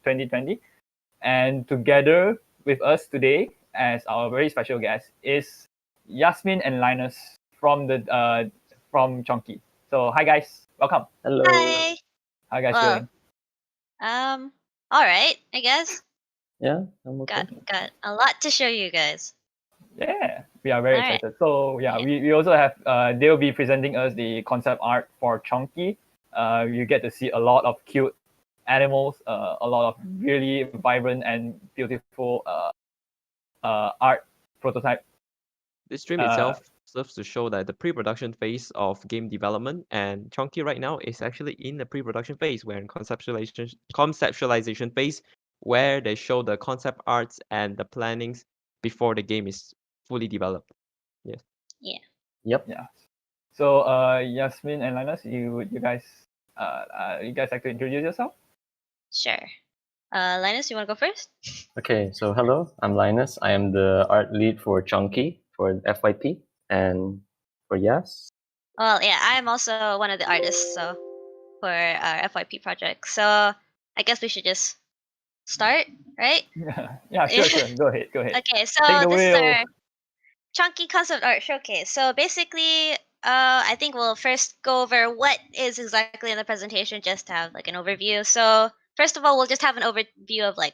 2020. And together with us today as our very special guest is Yasmin and Linus from Chonky. So hi guys, welcome. Hello. Hi. How you guys Well, doing? All right, I guess. Yeah, I'm okay. Got a lot to show you guys. Yeah, we are very All right. excited. So yeah, we also have they'll be presenting us the concept art for Chonky. You get to see a lot of cute animals, a lot of really vibrant and beautiful art prototype. This stream itself serves to show that the pre-production phase of game development, and Chonky right now is actually in the pre-production phase. We're in conceptualization phase, where they show the concept arts and the plannings before the game is fully developed. Yes. Yeah. Yep. Yeah. So Yasmin and Linus, you guys like to introduce yourself? Sure. Linus, you want to go first? Okay, so hello, I'm Linus. I am the art lead for Chonky for FYP and for Yas. Well, yeah, I'm also one of the artists, so for our FYP project. So I guess we should just start, right? Yeah, sure. Go ahead. Okay, so Take the this is wheel. our Chonky concept art showcase. So basically, I think we'll first go over what is exactly in the presentation, just to have like an overview. So first of all, we'll just have an overview of like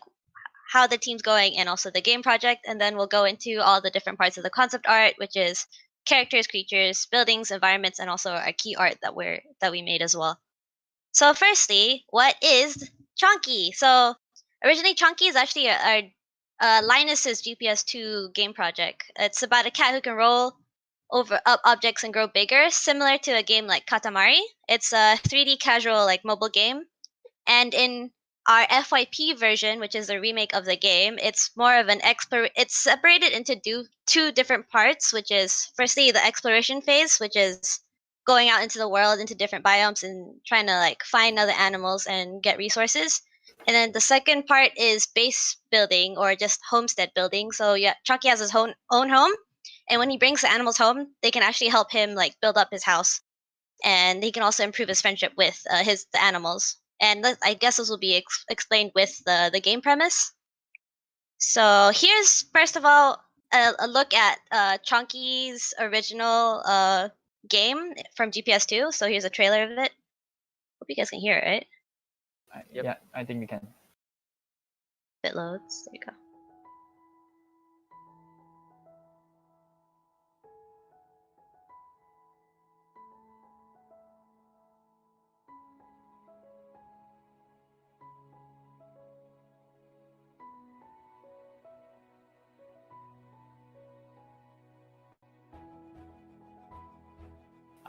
how the team's going and also the game project, and then we'll go into all the different parts of the concept art, which is characters, creatures, buildings, environments, and also our key art that we made as well. So firstly, what is Chonky? So originally, Chonky is actually our Linus's GPS2 game project. It's about a cat who can roll over up objects and grow bigger, similar to a game like Katamari. It's a 3D casual like mobile game, and in our FYP version, which is the remake of the game, it's more of an It's separated into two different parts, which is firstly the exploration phase, which is going out into the world, into different biomes, and trying to like find other animals and get resources. And then the second part is base building or just homestead building. So yeah, Chonky has his own home, and when he brings the animals home, they can actually help him like build up his house, and he can also improve his friendship with the animals. And I guess this will be explained with the game premise. So here's first of all a look at Chonky's original game from GPS2. So here's a trailer of it. Hope you guys can hear it, right? Yep. Yeah, I think we can. If it loads, there you go.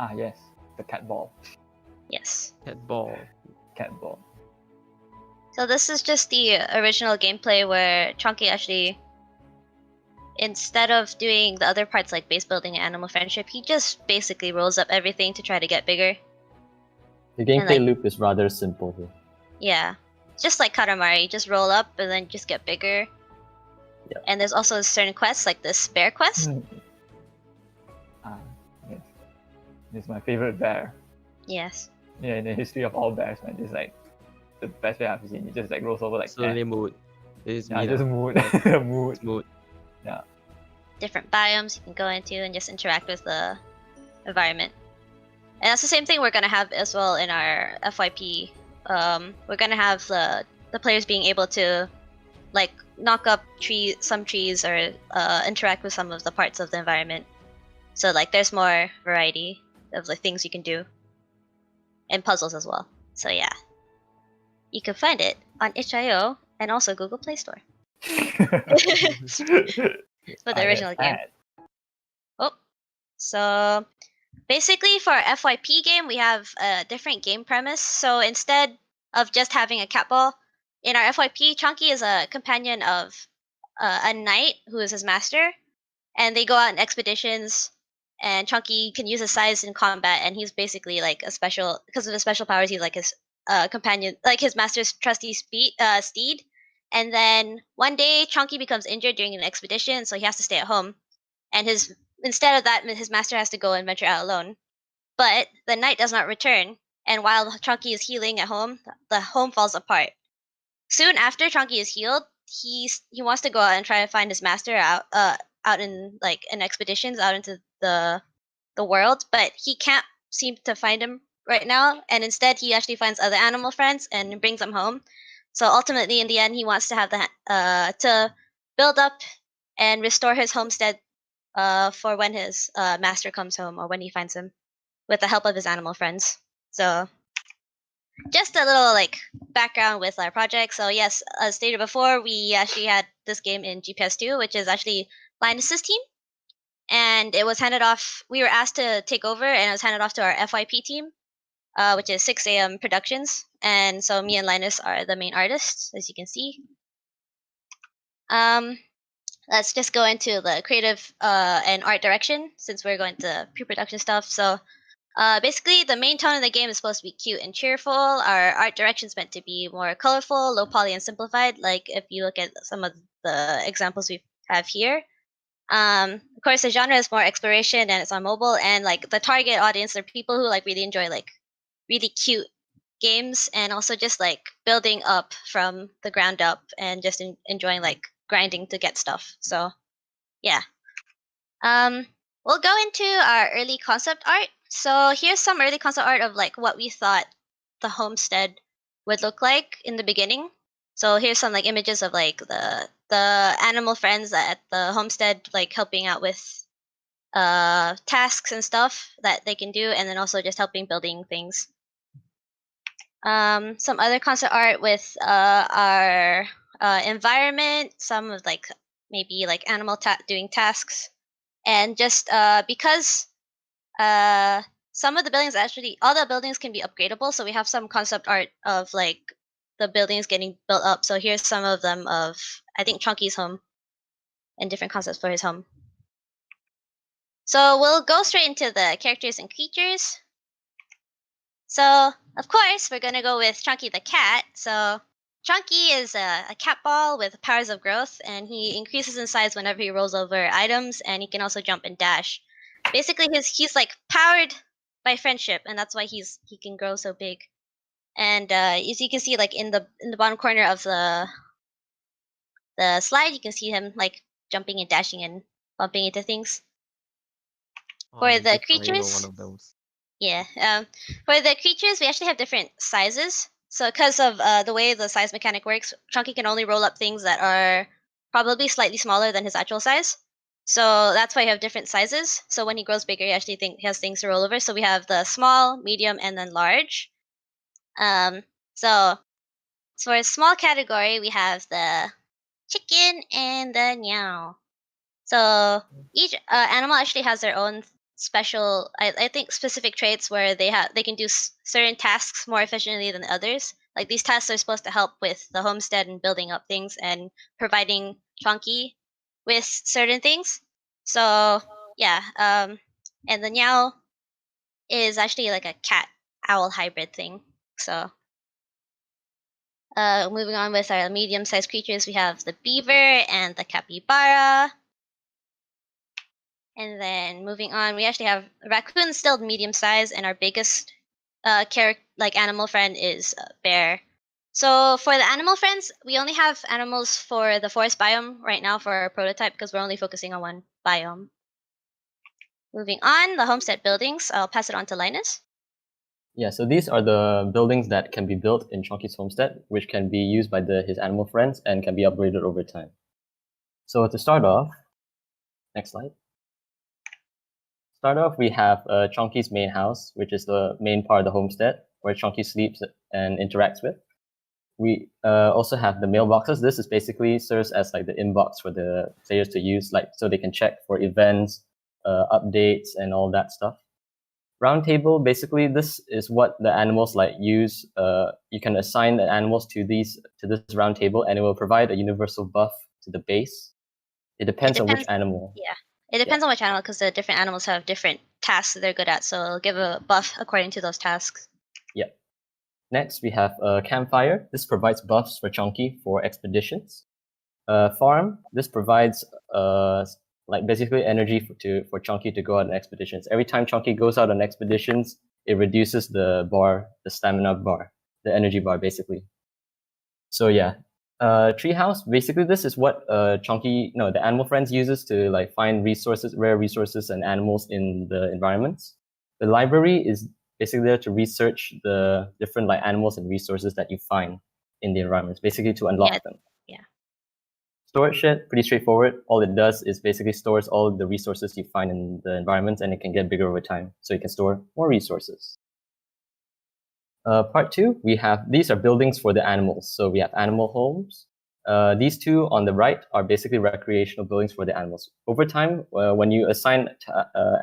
Ah, yes, the cat ball. Yes. Cat ball. Cat ball. So this is just the original gameplay where Chonky actually, instead of doing the other parts like base building and animal friendship, he just basically rolls up everything to try to get bigger. The gameplay like- loop is rather simple here. Yeah. Just like Katamari, you just roll up and then just get bigger. Yep. And there's also certain quests like this bear quest. Ah, yes. This is my favorite bear. Yes. Yeah, in the history of all bears, man. This is like the best bear I've seen. It just like rolls over like Slowly that. mood. This is Yeah, me just now. mood. Mood. Mood. Different biomes you can go into and just interact with the environment. And that's the same thing we're gonna have as well in our FYP. We're gonna have the players being able to like knock up some trees or interact with some of the parts of the environment. So like there's more variety of the things you can do. And puzzles as well. So yeah. You can find it on itch.io and also Google Play Store. For the original game. Oh, so basically for our FYP game, we have a different game premise. So instead of just having a cat ball, in our FYP, Chonky is a companion of a knight who is his master, and they go out on expeditions. And Chonky can use his size in combat, and he's basically like a special, because of his special powers. He's like his companion, like his master's trusty steed. And then one day, Chonky becomes injured during an expedition, so he has to stay at home. And instead of that, his master has to go and venture out alone. But the knight does not return, and while Chonky is healing at home, the home falls apart. soon after Chonky is healed, he wants to go out and try to find his master out in like in expeditions out into the world, but he can't seem to find him right now, and instead he actually finds other animal friends and brings them home. So ultimately, in the end, he wants to have to build up and restore his homestead for when his master comes home or when he finds him, with the help of his animal friends. So just a little like background with our project. So yes, as stated before, we actually had this game in GPS2, which is actually Linus's team, and it was handed off. We were asked to take over, and it was handed off to our FYP team, which is 6 a.m. Productions. And so me and Linus are the main artists, as you can see. Let's just go into the creative and art direction, since we're going to pre-production stuff. So basically, the main tone of the game is supposed to be cute and cheerful. Our art direction is meant to be more colorful, low poly, and simplified. Like if you look at some of the examples we have here. Of course, the genre is more exploration and it's on mobile. And like the target audience are people who like really enjoy like really cute games, and also just like building up from the ground up and just enjoying like grinding to get stuff. So yeah. We'll go into our early concept art. So here's some early concept art of like what we thought the homestead would look like in the beginning. So here's some like images of like the animal friends at the homestead, like helping out with tasks and stuff that they can do, and then also just helping building things. Some other concept art with our environment, some of like maybe like animal doing tasks. And just because some of the buildings actually, all the buildings can be upgradable, so we have some concept art of like the buildings getting built up. So here's some of them of, I think, Chonky's home and different concepts for his home. So we'll go straight into the characters and creatures. So of course we're gonna go with Chonky the cat. So Chonky is a cat ball with powers of growth, and he increases in size whenever he rolls over items, and he can also jump and dash. Basically, he's like powered by friendship, and that's why he can grow so big. And as you can see, like in the bottom corner of the slide, you can see him like jumping and dashing and bumping into things. For the creatures, one of those. yeah. For the creatures, we actually have different sizes. So because of the way the size mechanic works, Chonky can only roll up things that are probably slightly smaller than his actual size. So that's why you have different sizes. So when he grows bigger, he actually has things to roll over. So we have the small, medium, and then large. So for a small category, we have the chicken and the meow. So each animal actually has their own special, I think, specific traits where they can do certain tasks more efficiently than others. Like these tasks are supposed to help with the homestead and building up things and providing Chonky with certain things. So yeah, and the meow is actually like a cat owl hybrid thing. So moving on with our medium-sized creatures, we have the beaver and the capybara. And then moving on, we actually have raccoon, still medium size, and our biggest animal friend is bear. So for the animal friends, we only have animals for the forest biome right now for our prototype because we're only focusing on one biome. Moving on, the homestead buildings. I'll pass it on to Linus. Yeah, so these are the buildings that can be built in Chonky's homestead, which can be used by his animal friends and can be upgraded over time. So to start off, next slide. Start off, we have Chonky's main house, which is the main part of the homestead, where Chonky sleeps and interacts with. We also have the mailboxes. This is basically serves as like the inbox for the players to use, like so they can check for events, updates, and all that stuff. Round table, basically, this is what the animals like use. You can assign the animals to this round table, and it will provide a universal buff to the base. It depends on which animal. Yeah. It depends on which animal, because the different animals have different tasks that they're good at, so it'll give a buff according to those tasks. Yep. Next, we have Campfire. This provides buffs for Chonky for expeditions. Farm. This provides like basically energy for Chonky to go out on expeditions. Every time Chonky goes out on expeditions, it reduces the stamina bar, the energy bar, basically. So yeah, treehouse. Basically, this is what the animal friends uses to like find resources, rare resources, and animals in the environments. The library is basically there to research the different like animals and resources that you find in the environments, basically to unlock them. Yeah. Storage shed, pretty straightforward. All it does is basically stores all the resources you find in the environment, and it can get bigger over time, so you can store more resources. Part 2, these are buildings for the animals. So we have animal homes. These two on the right are basically recreational buildings for the animals. Over time, when you assign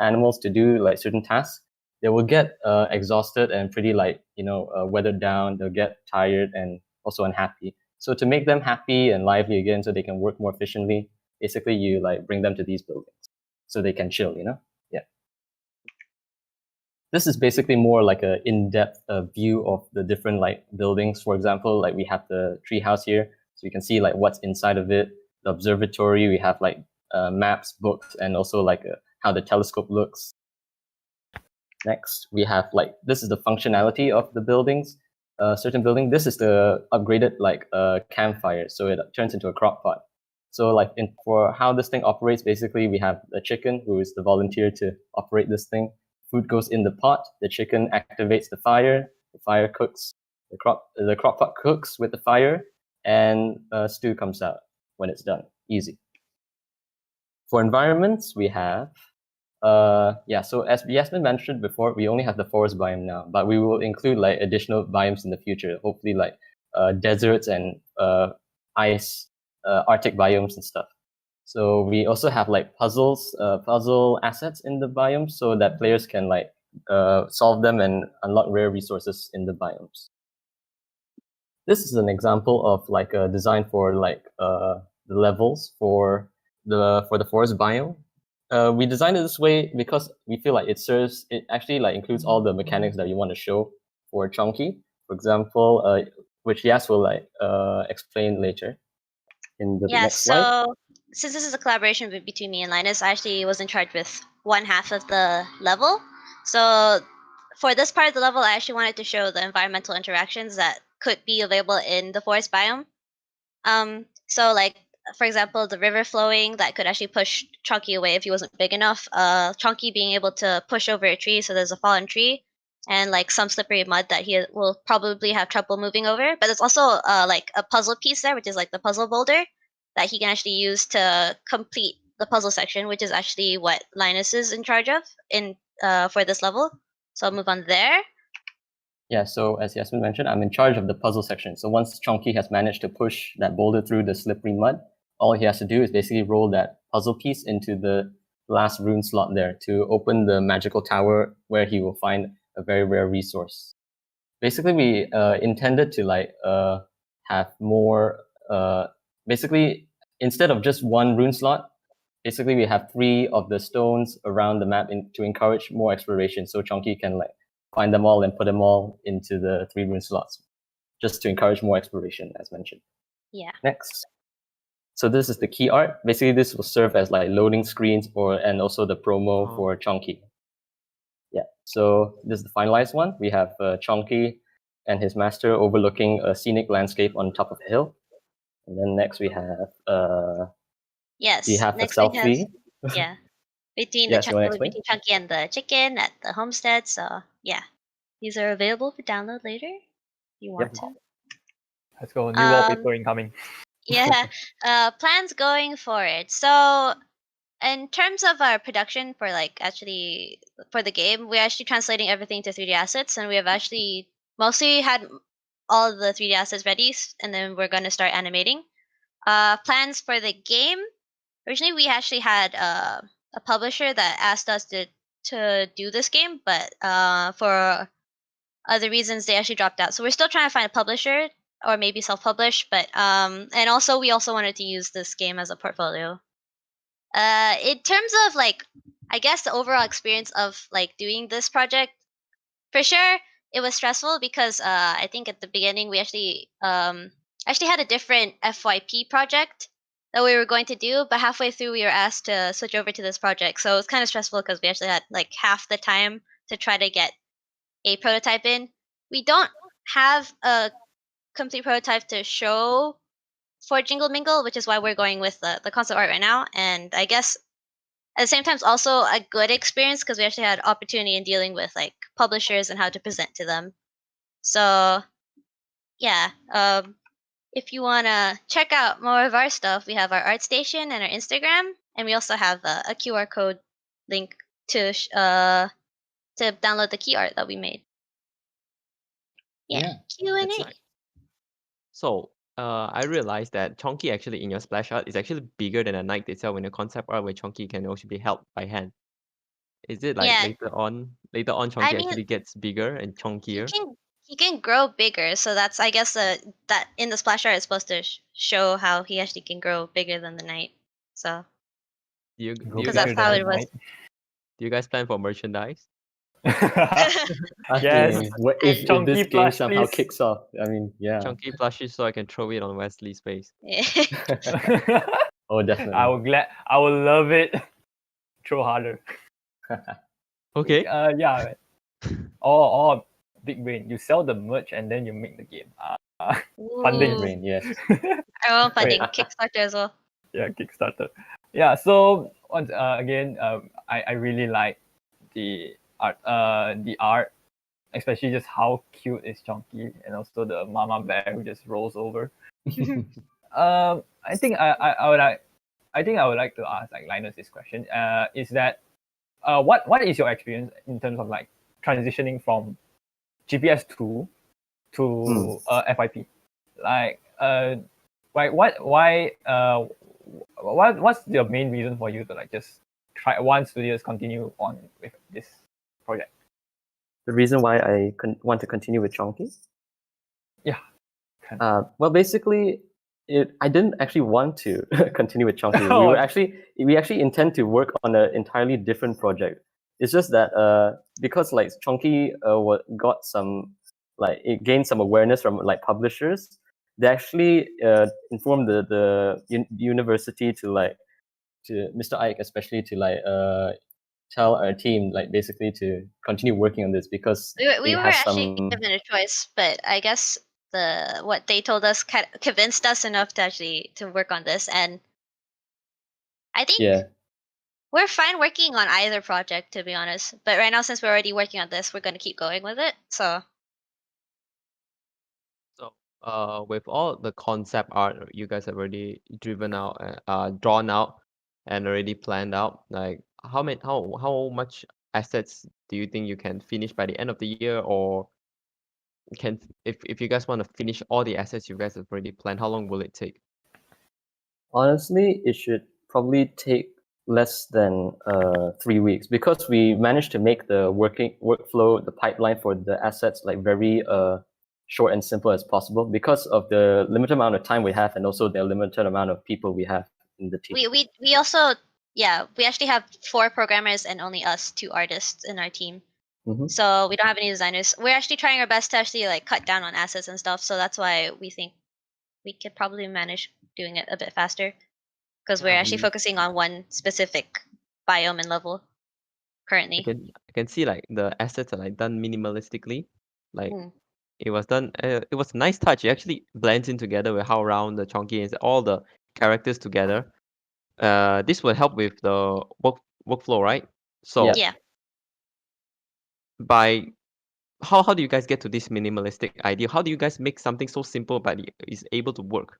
animals to do like certain tasks, they will get exhausted and pretty weathered down. They'll get tired and also unhappy. So to make them happy and lively again, so they can work more efficiently, basically you like bring them to these buildings so they can chill. Yeah. This is basically more like a in-depth view of the different like buildings. For example, like we have the treehouse here, so you can see like what's inside of it. The observatory, we have like maps, books, and also like how the telescope looks. Next, we have like this is the functionality of the buildings. Certain building. This is the upgraded like campfire, so it turns into a crock pot. So like for how this thing operates, basically we have a chicken who is the volunteer to operate this thing. Food goes in the pot. The chicken activates the fire. The fire cooks. The crock pot cooks with the fire, and stew comes out when it's done. Easy. For environments, we have so as Yasmin mentioned before, we only have the forest biome now, but we will include like additional biomes in the future. Hopefully, like deserts and ice, Arctic biomes and stuff. So we also have like puzzle assets in the biomes, so that players can like solve them and unlock rare resources in the biomes. This is an example of like a design for like the levels for the forest biome. We designed it this way because we feel like it actually like includes all the mechanics that you want to show for Chonky. For example, which Yas will like explain later in the next slide. So since this is a collaboration between me and Linus, I actually was in charge with one half of the level. So for this part of the level, I actually wanted to show the environmental interactions that could be available in the forest biome. So like for example, the river flowing that could actually push Chonky away if he wasn't big enough. Chonky being able to push over a tree, so there's a fallen tree, and like some slippery mud that he will probably have trouble moving over. But there's also like a puzzle piece there, which is like the puzzle boulder that he can actually use to complete the puzzle section, which is actually what Linus is in charge of in for this level. So I'll move on there. Yeah, so as Yasmin mentioned, I'm in charge of the puzzle section. So once Chonky has managed to push that boulder through the slippery mud, all he has to do is basically roll that puzzle piece into the last rune slot there to open the magical tower where he will find a very rare resource. Basically, we intended to like have more. Basically, instead of just one rune slot, basically we have 3 of the stones around the map to encourage more exploration. So Chonky can like find them all and put them all into the 3 rune slots, just to encourage more exploration, as mentioned. Yeah. Next. So this is the key art. Basically, this will serve as like loading screens and also the promo for Chonky. Yeah. So this is the finalized one. We have Chonky and his master overlooking a scenic landscape on top of a hill. And then next we have yes. we have Next a selfie. Between Yes, the you wanna explain? between Chonky and the chicken at the homestead. So yeah, these are available for download later. If you want to. Let's go. New wallpaper incoming. Yeah. Plans going forward. So in terms of our production for like actually for the game, we're actually translating everything to 3D assets, and we have actually mostly had all of the 3D assets ready, and then we're going to start animating. Plans for the game. Originally, we actually had a publisher that asked us to do this game, but for other reasons, they actually dropped out. So we're still trying to find a publisher or maybe self-publish. But and also we also wanted to use this game as a portfolio. In terms of like, I guess the overall experience of like doing this project, for sure it was stressful because I think at the beginning we actually had a different FYP project that we were going to do, but halfway through we were asked to switch over to this project. So it was kind of stressful because we actually had like half the time to try to get a prototype in. We don't have a complete prototype to show for Jingle Mingle, which is why we're going with the concept art right now. And I guess at the same time, it's also a good experience because we actually had opportunity in dealing with like publishers and how to present to them. So yeah, if you wanna check out more of our stuff, we have our art station and our Instagram, and we also have a QR code link to download the key art that we made. Yeah, Q&A. That's nice. So, I realized that Chonky actually in your splash art is actually bigger than a knight itself in the concept art where Chonky can also be held by hand. Is it like Yeah, later on Chonky I mean actually gets bigger and he chonkier? can grow bigger, so that's I guess that in the splash art is supposed to show how he actually can grow bigger than the knight. So Do you Go because guys that's bigger how than it a was. knight. do you guys plan for merchandise? I Yes. mean, if Chonky this game plush, somehow please. kicks off, I mean, yeah. Chunky plushies so I can throw it on Wesley's face. Oh, definitely. I will love it. Throw harder. Okay. Yeah. Or big brain. You sell the merch and then you make the game. Funding. Ooh. Brain, yes. Our own funding, Kickstarter as well. Yeah, Kickstarter. Yeah. So once again, I really like the art, especially just how cute is Chonky, and also the mama bear who just rolls over. I think I would like. I think I would like to ask like Linus this question. Is that what is your experience in terms of like transitioning from GPS2 to FYP? Like what's the main reason for you to like just try one studios continue on with this project? The reason why I want to continue with Chonky? Yeah. Well, basically, I didn't actually want to continue with Chonky. Oh. We actually intend to work on an entirely different project. It's just that because like Chonky got some like it gained some awareness from like publishers. They actually informed the university to Mr. Ike especially to tell our team like basically to continue working on this because We it were has actually some given a choice, but I guess what they told us convinced us enough to actually to work on this, and I think yeah. we're fine working on either project, to be honest. But right now, since we're already working on this, we're gonna keep going with it. So So, with all the concept art you guys have already drawn out, and already planned out, like how much assets do you think you can finish by the end of the year, or if you guys want to finish all the assets you guys have already planned, how long will it take? Honestly, it should probably take less than 3 weeks because we managed to make the workflow, the pipeline for the assets like very short and simple as possible because of the limited amount of time we have and also the limited amount of people we have in the team. we also we actually have 4 programmers and only us 2 artists in our team. Mhm. So we don't have any designers. We're actually trying our best to actually like cut down on assets and stuff. So that's why we think we could probably manage doing it a bit faster because we're actually focusing on one specific biome and level currently. I can see like the assets are like done minimalistically, like Mm. it was done. It was a nice touch. It actually blends in together with how round the Chonky is, all the characters together. This will help with the workflow, right? So Yeah. by how do you guys get to this minimalistic idea? How do you guys make something so simple but is able to work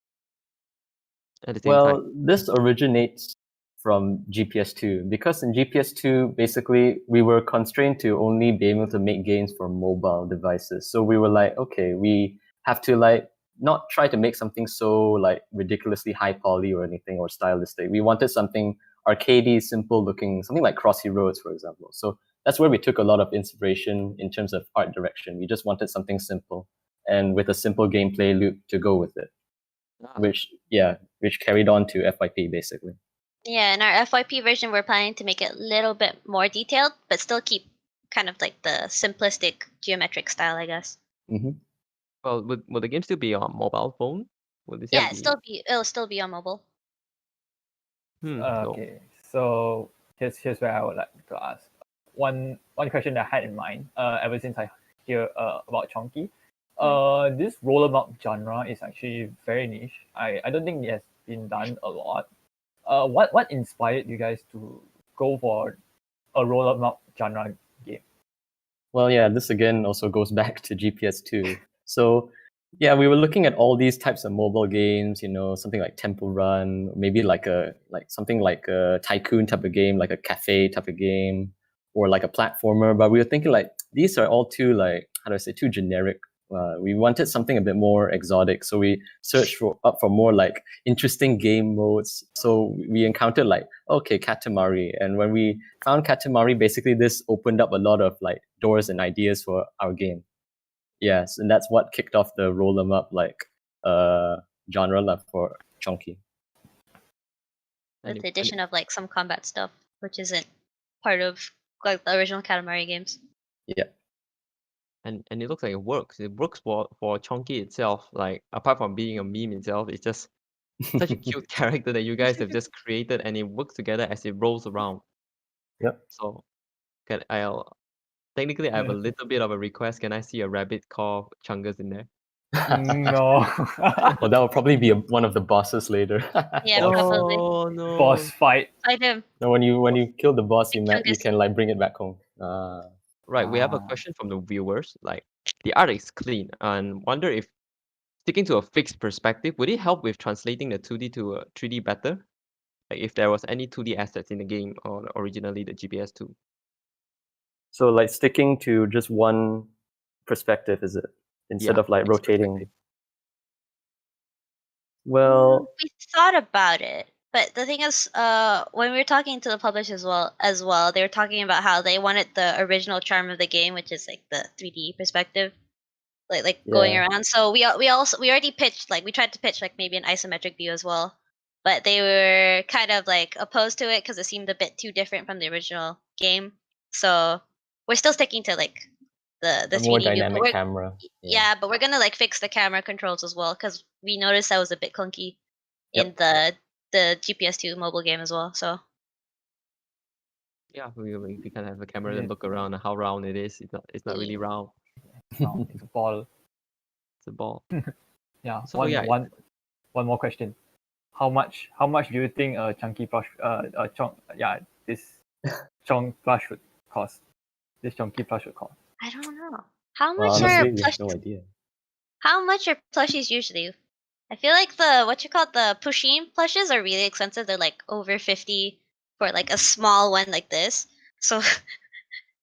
at the same Well, time? this originates from GPS2 because in GPS2, basically, we were constrained to only be able to make games for mobile devices. So we were like, okay, we have to like not try to make something so like ridiculously high poly or anything or stylistic. We wanted something arcadey, simple looking, something like Crossy Roads, for example. So that's where we took a lot of inspiration in terms of art direction. We just wanted something simple and with a simple gameplay loop to go with it, which carried on to FYP basically. Yeah, in our FYP version, we're planning to make it a little bit more detailed, but still keep kind of like the simplistic geometric style, I guess. Mm-hmm. Well, will the game still be on mobile phone? Will this Yeah, be... it'll still be on mobile. So Okay, so here's where I would like to ask one question that I had in mind ever since I hear about Chonky. This roll 'em up genre is actually very niche. I don't think it has been done a lot. What inspired you guys to go for a roll 'em up genre game? Well, yeah, this again also goes back to GPS2. So, yeah, we were looking at all these types of mobile games, something like Temple Run, maybe something like a tycoon type of game, like a cafe type of game, or like a platformer. But we were thinking like these are all too too generic. We wanted something a bit more exotic, so we searched for more like interesting game modes. So we encountered Katamari, and when we found Katamari, basically this opened up a lot of like doors and ideas for our game. Yes, and that's what kicked off the roll 'em up genre for Chonky. With the addition of like some combat stuff, which isn't part of like the original Katamari games. Yeah. And it looks like it works. It works for Chonky itself. Like apart from being a meme itself, it's just such a cute character that you guys have just created, and it works together as it rolls around. Yep. So, technically I have a little bit of a request. Can I see a rabbit called Chungus in there? No. Well, that will probably be one of the bosses later. Yeah, Boss. probably. Oh no! Boss fight. Fight him. No, when you kill the boss, you Chungus. can like bring it back home. Right, we have a Ah. question from the viewers. Like, the art is clean, and wonder if sticking to a fixed perspective would it help with translating the 2D to 3D better? Like, if there was any 2D assets in the game or originally the GPS2. So like sticking to just one perspective, is it? Instead Yeah, of like fixed rotating. perspective. Well, We thought about it, but the thing is, when we were talking to the publishers as well, they were talking about how they wanted the original charm of the game, which is like the 3D perspective, like going Yeah. around. So we already pitched, like we tried to pitch like maybe an isometric view as well, but they were kind of like opposed to it because it seemed a bit too different from the original game. So we're still sticking to like the a more 3D view, but dynamic camera. yeah, but we're gonna like fix the camera controls as well because we noticed that was a bit clunky in Yep. the GPS2 mobile game as well. So Yeah, we can have a camera Yeah. and look around at how round it is. It's not really round. No, it's a ball. It's a ball. Yeah. So, yeah. One more question. How much do you think a chunky plush this chonk plush would cost? This chunky plush would cost. I don't know how Well, much honestly, are we have plush, no idea. how much are plushies usually? I feel like the Pusheen plushes are really expensive. They're like over 50 for like a small one like this. So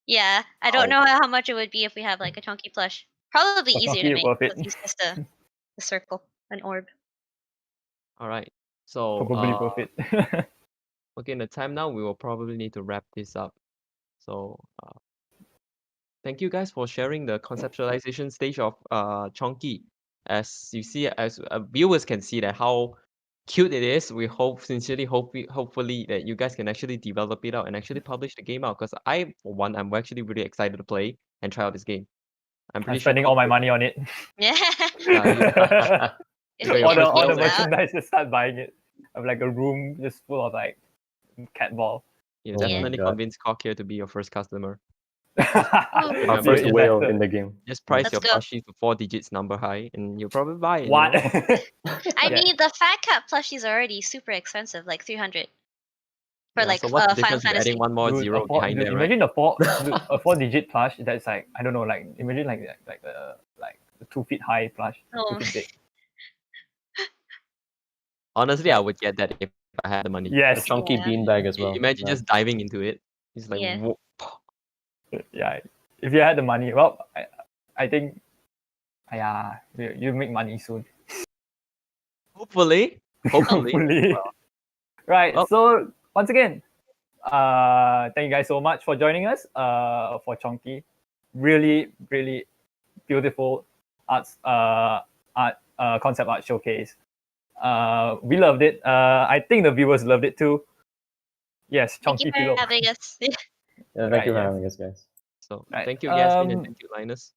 yeah, I don't know how much it would be if we have like a chunky plush. Probably For easier chunky, to make. worth it. Let's use just a circle, an orb. All right. So, Probably worth it. okay, in the time now, we will probably need to wrap this up. So, thank you guys for sharing the conceptualization stage of Chonky. As you see, as viewers can see that how cute it is. We hopefully that you guys can actually develop it out and actually publish the game out. Because for one, I'm actually really excited to play and try out this game. I'm I'm pretty spending sure all my money on it. Yeah. If So it your all first the goal is- merchandise, just start buying it. I have like a room just full of like cat ball. You Oh my definitely God. convince Cock here to be your first customer. Our Remember, first just- whale in the game. Just price Let's your go. plushie to 4 digits number high, and you'll probably buy it. What? I Yeah. mean, the Fat Cat plushies are already super expensive, like 300 for Yeah, like so what's the Final difference with Fantasy. adding one more Dude, zero behind dude, there, right? imagine a 4-digit plush that's like, I don't know, like imagine like a 2 feet high plush, Oh. 2 feet big. Honestly, I would get that if I had the money. A Yes. chunky Yeah. beanbag as well. Imagine Yeah. just diving into it. It's like, Yeah. whoa. Yeah. If you had the money, well, I think, yeah, you make money soon. Hopefully. Hopefully. Right. Well- So once again, thank you guys so much for joining us. For Chonky, really, really beautiful concept art showcase. We loved it. I think the viewers loved it too. Yes, Thank you Chonky for Pillow. having us. Yeah, thank Right, you for yes. having us, guys. So Right, thank you, Yasmin, and um, thank you, Linus.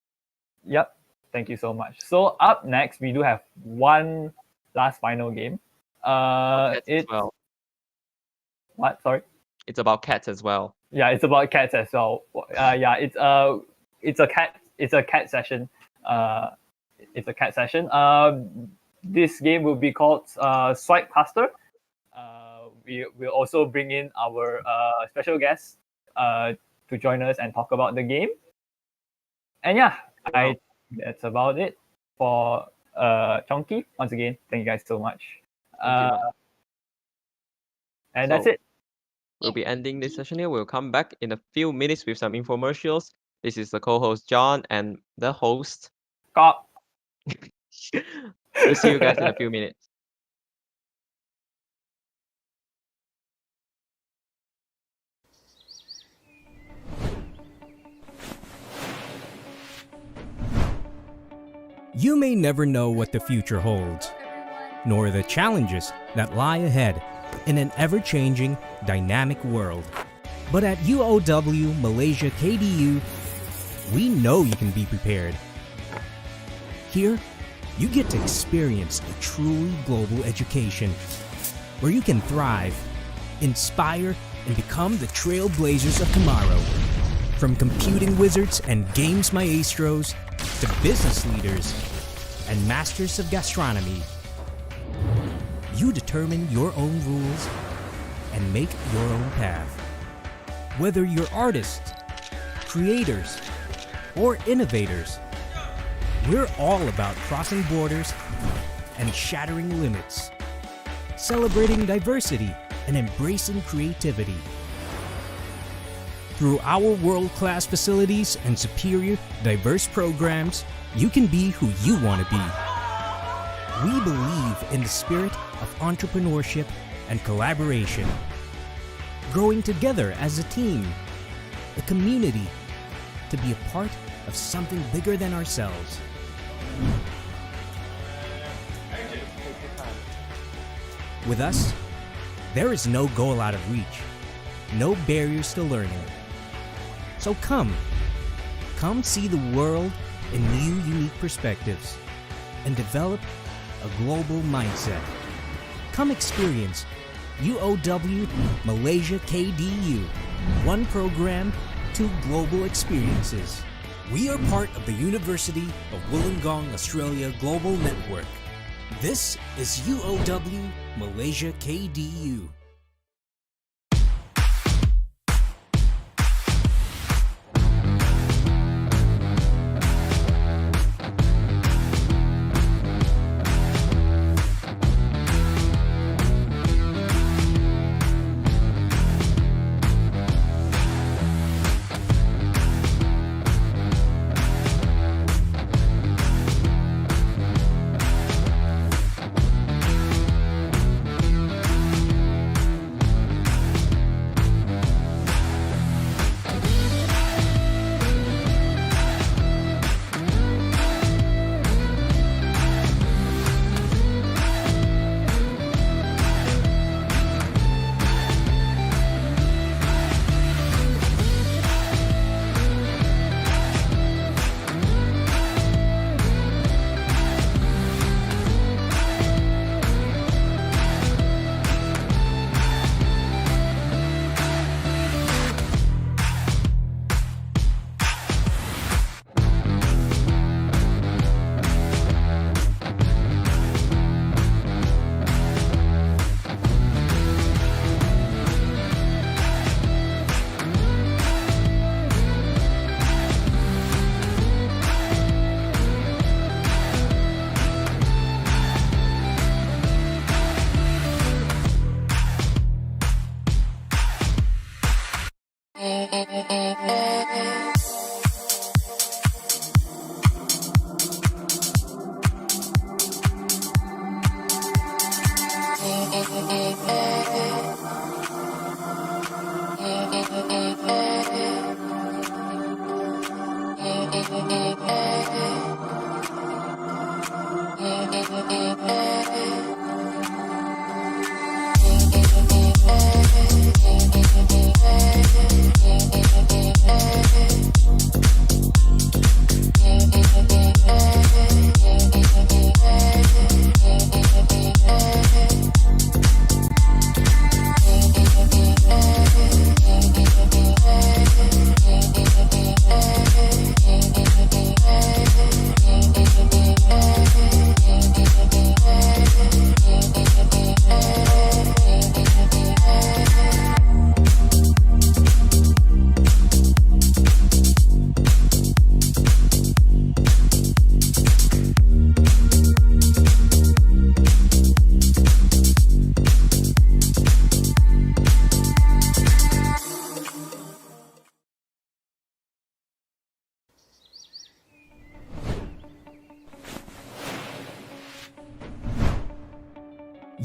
Yep. Thank you so much. So up next, we do have one last final game. Cats as It's well. what? Sorry. It's about cats as well. Yeah, it's about cats as well. Yeah, it's a cat session. it's a cat session. This game will be called Swipecaster. We will also bring in our special guests to join us and talk about the game. And yeah, that's about it for Chonky. Once again, thank you guys so much. And that's it. We'll be ending this session here. We'll come back in a few minutes with some infomercials. This is the co-host John and the host. Cop. We'll see you guys in a few minutes. You may never know what the future holds, nor the challenges that lie ahead in an ever-changing, dynamic world. But at UOW Malaysia KDU, we know you can be prepared. Here, you get to experience a truly global education where you can thrive, inspire, and become the trailblazers of tomorrow. From computing wizards and games maestros to business leaders and masters of gastronomy, you determine your own rules and make your own path. Whether you're artists, creators, or innovators, we're all about crossing borders and shattering limits, celebrating diversity and embracing creativity. Through our world-class facilities and superior, diverse programs, you can be who you want to be. We believe in the spirit of entrepreneurship and collaboration, growing together as a team, a community, to be a part of something bigger than ourselves. With us, there is no goal out of reach, no barriers to learning. So come see the world in new, unique perspectives and develop a global mindset. Come experience UOW Malaysia KDU. One program, two global experiences. We are part of the University of Wollongong, Australia Global Network. This is UOW Malaysia KDU.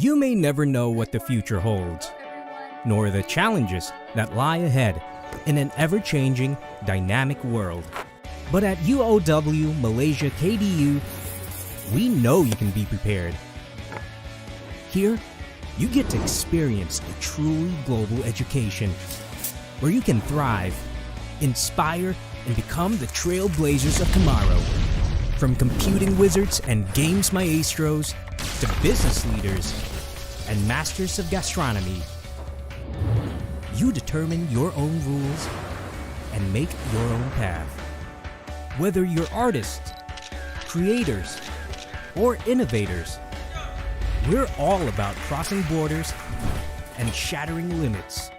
You may never know what the future holds, nor the challenges that lie ahead in an ever-changing, dynamic world. But at UOW Malaysia KDU, we know you can be prepared. Here, you get to experience a truly global education where you can thrive, inspire, and become the trailblazers of tomorrow. From computing wizards and games maestros to business leaders and masters of gastronomy, you determine your own rules and make your own path. Whether you're artists, creators, or innovators, we're all about crossing borders and shattering limits,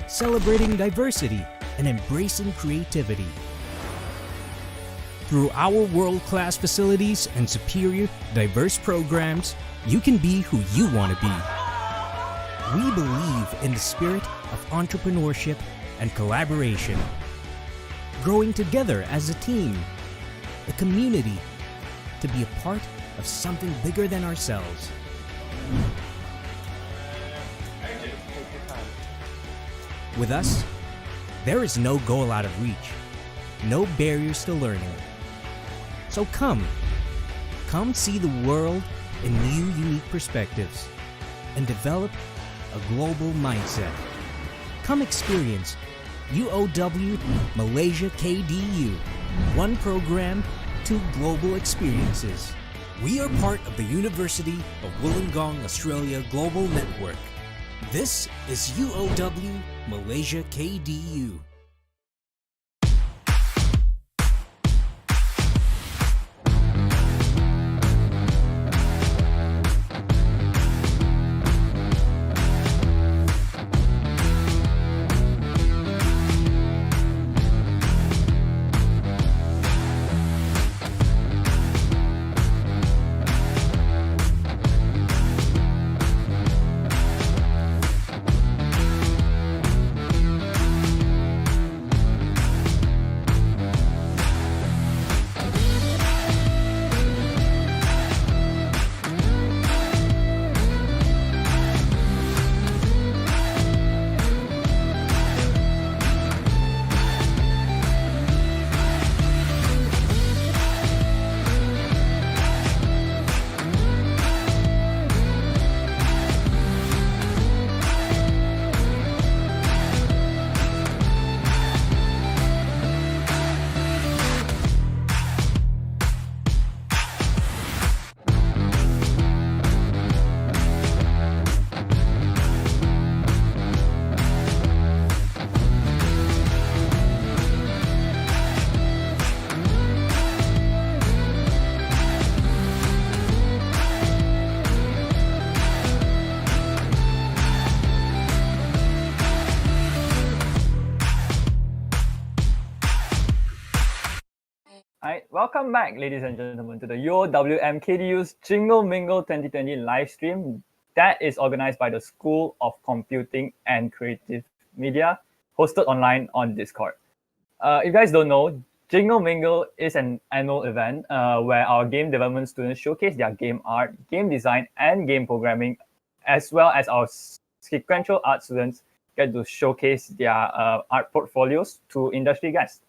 celebrating diversity and embracing creativity. Through our world-class facilities and superior, diverse programs, you can be who you want to be. We believe in the spirit of entrepreneurship and collaboration, growing together as a team, a community, to be a part of something bigger than ourselves. With us, there is no goal out of reach, no barriers to learning. So come see the world in new, unique perspectives and develop a global mindset. Come experience UOW Malaysia KDU. One program, two global experiences. We are part of the University of Wollongong, Australia Global Network. This is UOW Malaysia KDU. Alright, welcome back, ladies and gentlemen, to the UOWM KDU's Jingle Mingle 2020 live stream that is organized by the School of Computing and Creative Media, hosted online on Discord. If you guys don't know, Jingle Mingle is an annual event where our game development students showcase their game art, game design, and game programming, as well as our sequential art students get to showcase their art portfolios to industry guests.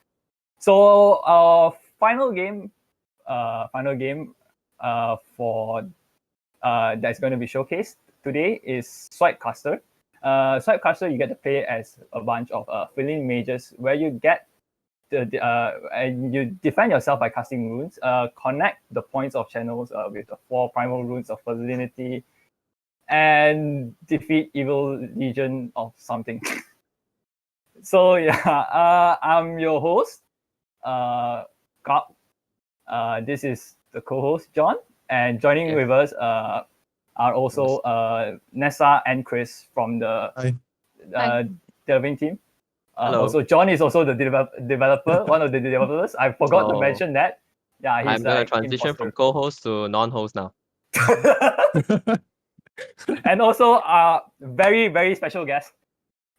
So our final game for that's going to be showcased today is Swipecaster. Swipecaster, you get to play as a bunch of fill-in mages where you get and you defend yourself by casting runes, connect the points of channels with the 4 primal runes of Felinity, and defeat evil legion of something. So yeah, I'm your host, Kap. This is the co-host, John, and joining with us are also Nessa and Chris from the developing team. Also, John is also the developer, one of the developers. I forgot to mention that. Yeah, he's I'm going to transition from co-host to non-host now. And also, very, very special guest.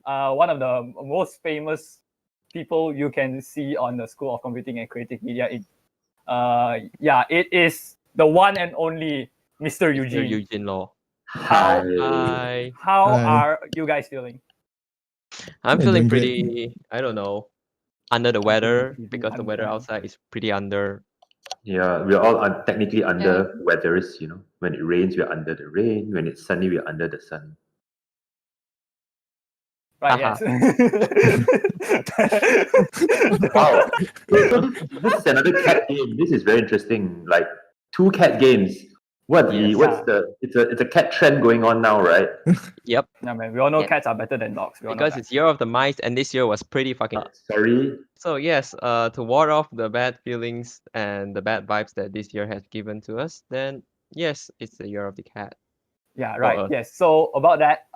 One of the most famous people you can see on the School of Computing and Creative Media. It is the one and only Mr. Eugene. Eugene Law. How Hi. how Hi. are you guys feeling? I'm Yeah, feeling doing great. pretty, I don't know, under the weather because the weather outside is pretty under. Yeah, we're all technically under weathers, When it rains, we're under the rain. When it's sunny, we're under the sun. Right, Haha. yes. Wow. So this is another cat game. This is very interesting. Like 2 cat games. What's Yeah. it's a cat trend going on now, right? Yep, No, man, we all know Yeah. cats are better than dogs. We all know because that. it's Year of the Mice, and this year was pretty fucking. Sorry. So yes, to ward off the bad feelings and the bad vibes that this year has given to us, then yes, it's the Year of the Cat. Yeah, right. us. Yes. So about that,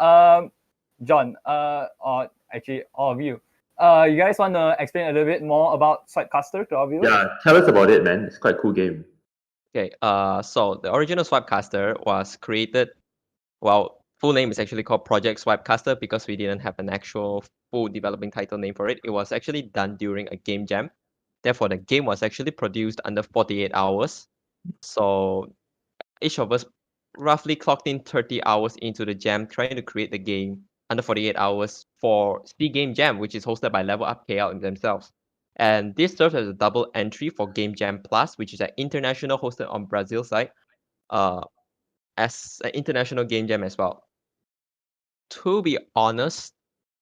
John, or actually all of you, you guys want to explain a little bit more about Swipecaster to our viewers? Yeah, tell us about it, man. It's quite a cool game. Okay, so the original Swipecaster was created, well, full name is actually called Project Swipecaster because we didn't have an actual full developing title name for it. It was actually done during a game jam. Therefore, the game was actually produced under 48 hours. So each of us roughly clocked in 30 hours into the jam trying to create the game under 48 hours for C Game Jam, which is hosted by Level Up KL themselves. And this serves as a double entry for Game Jam Plus, which is an international hosted on Brazil side, as an international game jam as well. To be honest,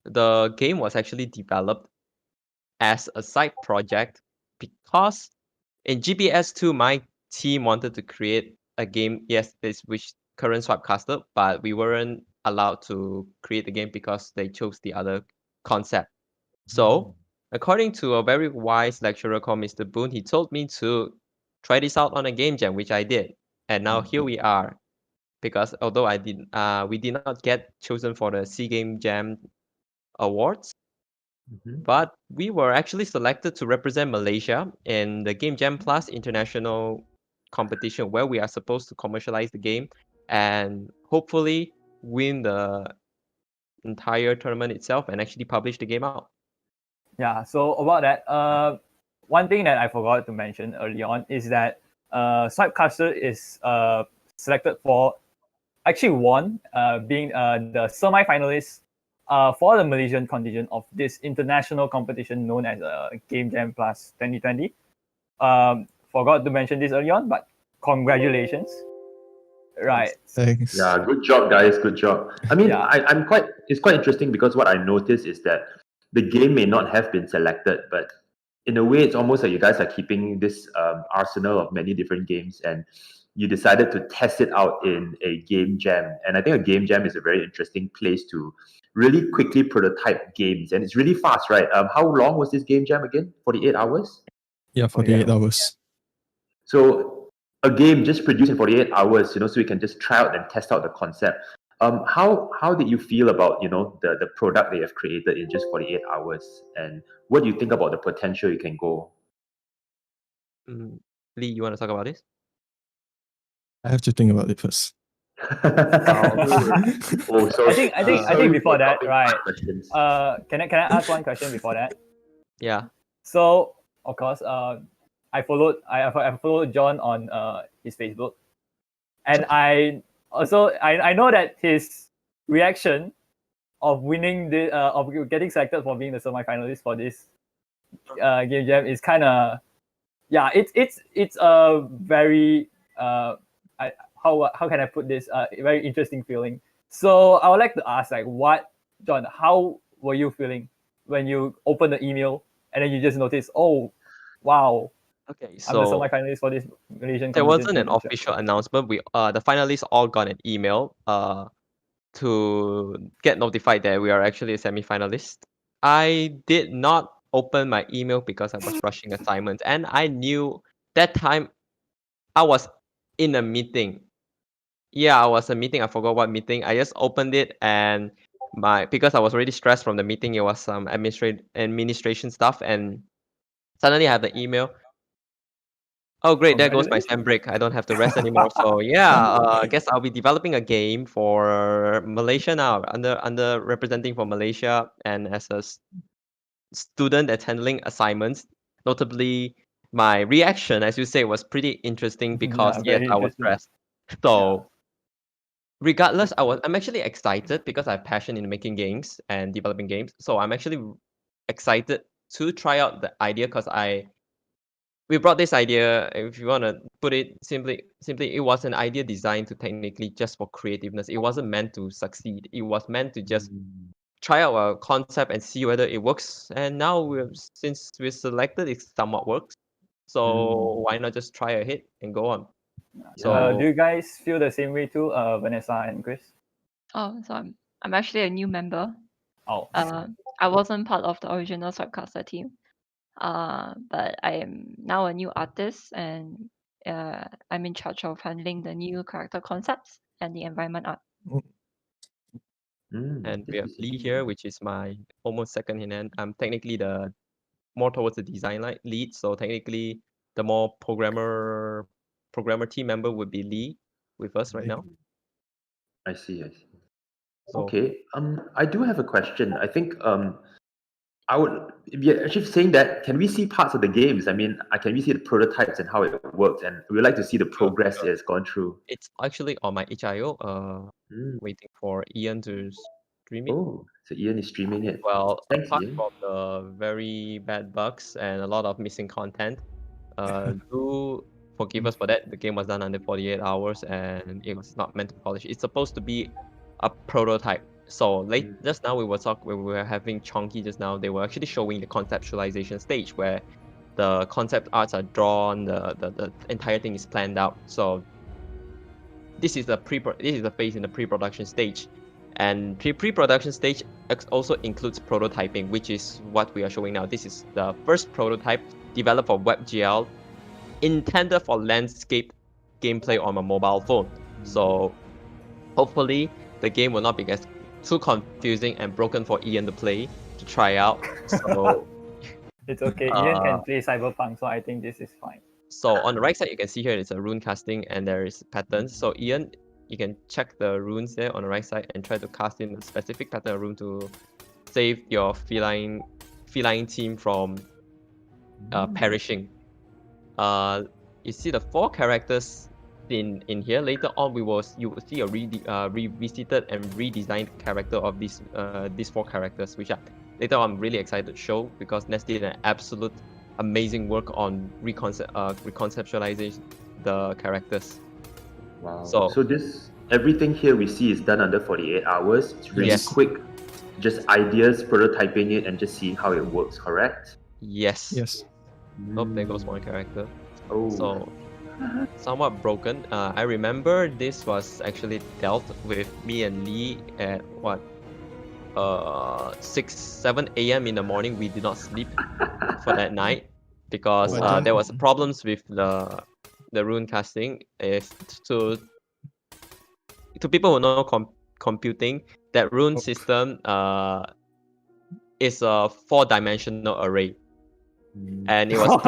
the game was actually developed as a side project because in GBS2, my team wanted to create a game, yes, this which current Swipecaster, but we weren't allowed to create the game because they chose the other concept. So, according to a very wise lecturer called Mr. Boone, he told me to try this out on a game jam, which I did. And now here we are. Because although we did not get chosen for the C Game Jam awards, but we were actually selected to represent Malaysia in the Game Jam Plus international competition where we are supposed to commercialize the game and hopefully win the entire tournament itself and actually publish the game out. Yeah, so about that, one thing that I forgot to mention early on is that Swipecaster is selected for, actually won, being the semi-finalist for the Malaysian contingent of this international competition known as Game Jam Plus 2020. Forgot to mention this early on, but congratulations. Right. Thanks. Yeah, good job, guys. Good job. I mean, Yeah. it's quite interesting because what I noticed is that the game may not have been selected, but in a way, it's almost like you guys are keeping this arsenal of many different games and you decided to test it out in a game jam. And I think a game jam is a very interesting place to really quickly prototype games. And it's really fast, right? How long was this game jam again? 48 hours? Yeah, 48 hours. So a game just produced in 48 hours, so we can just try out and test out the concept. How did you feel about, the product they have created in just 48 hours? And what do you think about the potential you can go? Lee, you want to talk about this? I have to think about it first. Oh, sorry. I think before that, right? Questions. Can I ask one question before that? Yeah. So of course, I followed John on his Facebook, and I know that his reaction of winning the of getting selected for being the semi-finalist for this game jam is kind of, yeah, it's a very how can I put this, very interesting feeling. So I would like to ask, like, John, how were you feeling when you opened the email and then you just noticed, oh wow, Okay, I'm the so semi-finalist for this Malaysian there wasn't an competition. official announcement. We the finalists all got an email to get notified that we are actually a semi-finalist. I did not open my email because I was rushing assignments, and I knew that time I was in a meeting. Yeah, I was a meeting. I forgot what meeting. I just opened it and because I was already stressed from the meeting, it was some administration stuff, and suddenly I have the email. Oh great, there goes my STEM break. I don't have to rest anymore. So yeah, I guess I'll be developing a game for Malaysia now, under representing for Malaysia, and as a student that's handling assignments. Notably, my reaction, as you say, was pretty interesting because Yeah, yes, very I was interesting. stressed. So regardless, I'm actually excited because I have passion in making games and developing games. So I'm actually excited to try out the idea because we brought this idea. If you want to put it simply, it was an idea designed to technically just for creativeness. It wasn't meant to succeed. It was meant to just try out a concept and see whether it works. And now since we selected, it somewhat works. So why not just try ahead and go on? So do you guys feel the same way too, Vanessa and Chris? Oh, so I'm actually a new member. Oh, I wasn't part of the original Swipecaster team. But I am now a new artist, and I'm in charge of handling the new character concepts and the environment art. and we have Lee here, which is my almost second in hand. I'm technically the more towards the design lead, so technically the more programmer team member would be Lee with us right now. I see. So, Okay. I do have a question. I think I would be actually saying that can we see parts of the games? I mean, can we see the prototypes and how it works? And we would like to see the progress it has gone through. it's actually on my HIO, waiting for Ian to stream it. Oh, so Ian is streaming it. Well, Thanks, apart Ian. from the very bad bugs and a lot of missing content, do forgive us for that. The game was done under 48 hours and it was not meant to polish. It's supposed to be a prototype. So just now when we were having Chonky just now, they were actually showing the conceptualization stage where the concept arts are drawn, the entire thing is planned out. So this is the phase in the pre-production stage. And pre-production stage also includes prototyping, which is what we are showing now. This is the first prototype developed for WebGL, intended for landscape gameplay on a mobile phone. So hopefully the game will not be too confusing and broken for Ian to play, to try out. So it's okay. Ian can play Cyberpunk, so I think this is fine. So on the right side, you can see here it's a rune casting and there is patterns. So Ian, you can check the runes there on the right side and try to cast in a specific pattern of rune to save your feline team from perishing. You see the 4 characters in here. Later on, you will see a revisited and redesigned character of these 4 characters, which later on I'm really excited to show because Nest did an absolute amazing work on reconceptualizing the characters. Wow. So this everything here we see is done under 48 hours. It's really quick. Just ideas, prototyping it, and just seeing how it works, correct? Yes. Oh, there goes one character. Oh. So somewhat broken. I remember this was actually dealt with me and Lee at 6-7 a.m. in the morning. We did not sleep for that night because there was problems with the rune casting. If to people who know computing, that rune system is a 4-dimensional array, and it was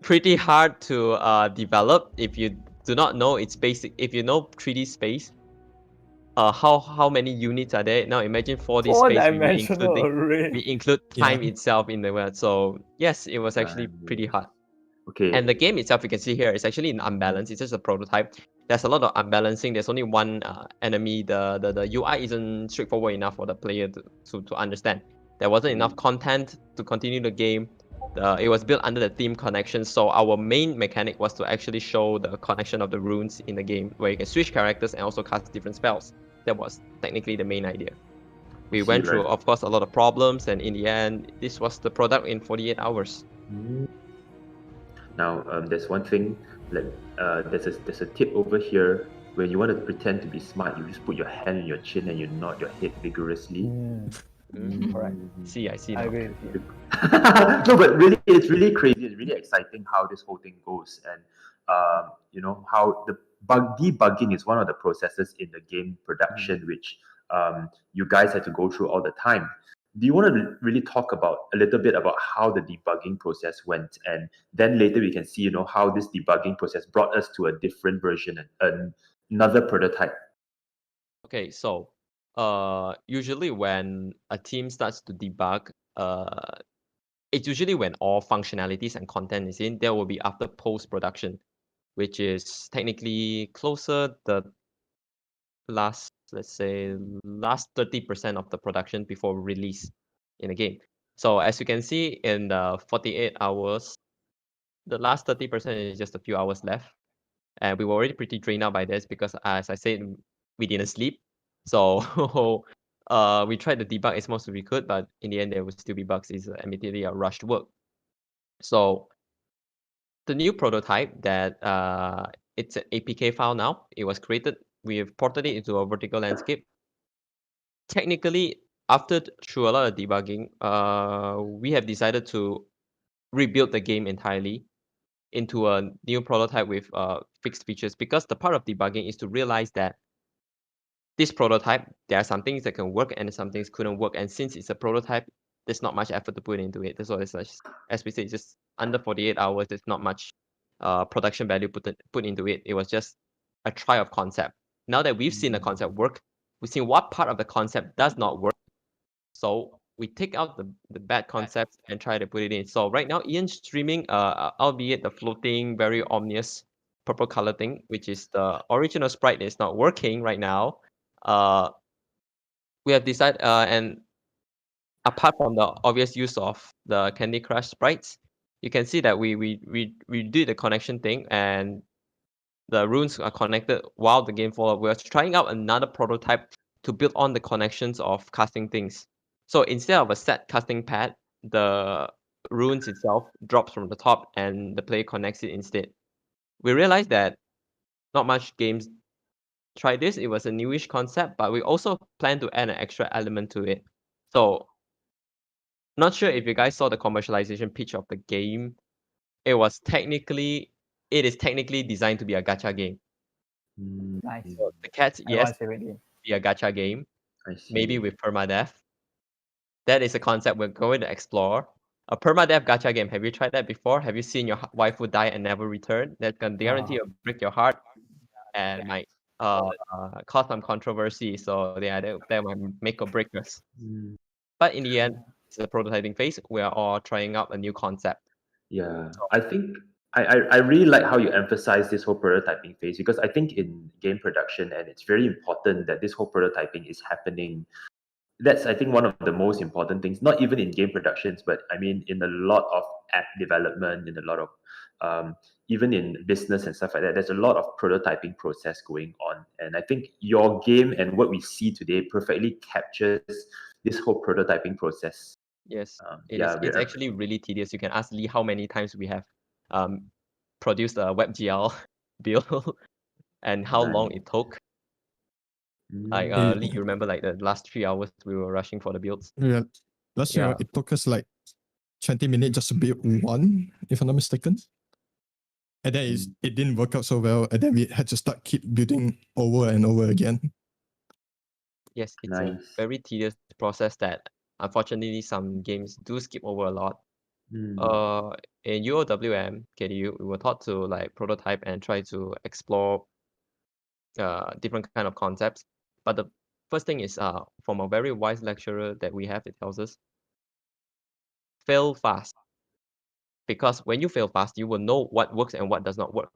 pretty hard to develop. If you do not know its basic, if you know 3D space, how many units are there? Now imagine 4D space. We include time itself in the world. So yes, it was actually pretty hard. Okay. And the game itself, you can see here, is actually unbalanced. It's just a prototype. There's a lot of unbalancing. There's only one enemy. The UI isn't straightforward enough for the player to understand. There wasn't enough content to continue the game. It was built under the theme connection. So our main mechanic was to actually show the connection of the runes in the game, where you can switch characters and also cast different spells. That was technically the main idea. We went through, of course, a lot of problems, and in the end, this was the product in 48 hours. Now, there's one thing. There's a tip over here. When you want to pretend to be smart, you just put your hand on your chin and you nod your head vigorously. Correct. I see. I agree with you. No, but really, it's really crazy. It's really exciting how this whole thing goes, and how the debugging is one of the processes in the game production, which you guys had to go through all the time. Do you want to really talk a little bit about how the debugging process went, and then later we can see, how this debugging process brought us to a different version, another prototype. Okay, so usually when a team starts to debug, it's usually when all functionalities and content is in. There will be after post-production, which is technically closer the last, let's say, last 30% of the production before release in the game. So as you can see in the 48 hours, the last 30% is just a few hours left. And we were already pretty drained out by this because, as I said, we didn't sleep. So we tried to debug as much as we could, but in the end, there would still be bugs. It's admittedly a rushed work. So the new prototype that it's an APK file now. It was created. We've ported it into a vertical landscape. Technically, through a lot of debugging, we have decided to rebuild the game entirely into a new prototype with fixed features, because the part of debugging is to realize that this prototype, there are some things that can work and some things couldn't work. And since it's a prototype, there's not much effort to put into it. That's why it's like, as we say, it's just under 48 hours. There's not much production value put into it. It was just a try of concept. Now that we've seen the concept work, we've seen what part of the concept does not work. So we take out the bad concepts and try to put it in. So right now, Ian's streaming, albeit the floating, very ominous purple color thing, which is the original sprite, is not working right now. We have decided, and apart from the obvious use of the Candy Crush sprites, you can see that we did the connection thing, and the runes are connected while the game forward. We're trying out another prototype to build on the connections of casting things. So instead of a set casting pad, the runes itself drops from the top and the player connects it instead. We realized that not much games try this. It was a newish concept, but we also plan to add an extra element to it. So not sure if you guys saw the commercialization pitch of the game. It is technically designed to be a gacha game. Nice. So the cats, I yes, want to say already. be a gacha game, I see. maybe with permadeath. That is a concept we're going to explore. A permadeath gacha game. Have you tried that before? Have you seen your waifu die and never return? That can guarantee to break your heart and might cause some controversy. So yeah, that might make or break us. Mm, But in the end, it's a prototyping phase. We are all trying out a new concept. yeah, I think I really like how you emphasize this whole prototyping phase, because I think in game production, and it's very important that this whole prototyping is happening. That's, I think, one of the most important things, not even in game productions, but I mean in a lot of app development, in a lot of even in business and stuff like that. There's a lot of prototyping process going on, and I think your game and what we see today perfectly captures this whole prototyping process. Yes, Yeah, it's we're actually really tedious. You can ask Lee how many times we have produced a WebGL build and how long nice. it took. Like Mm, Lee, you remember like the last 3 hours we were rushing for the builds? Yeah. Last year, Yeah. it took us like 20 minutes just to build one, if I'm not mistaken. And then it didn't work out so well. And then we had to start keep building over and over again. Yes, it's a nice. very tedious process that unfortunately some games do skip over a lot. Mm, In UOWM, KDU, we were taught to like prototype and try to explore different kind of concepts. But the first thing is from a very wise lecturer that we have, it tells us, fail fast. Because when you fail fast, you will know what works and what does not work.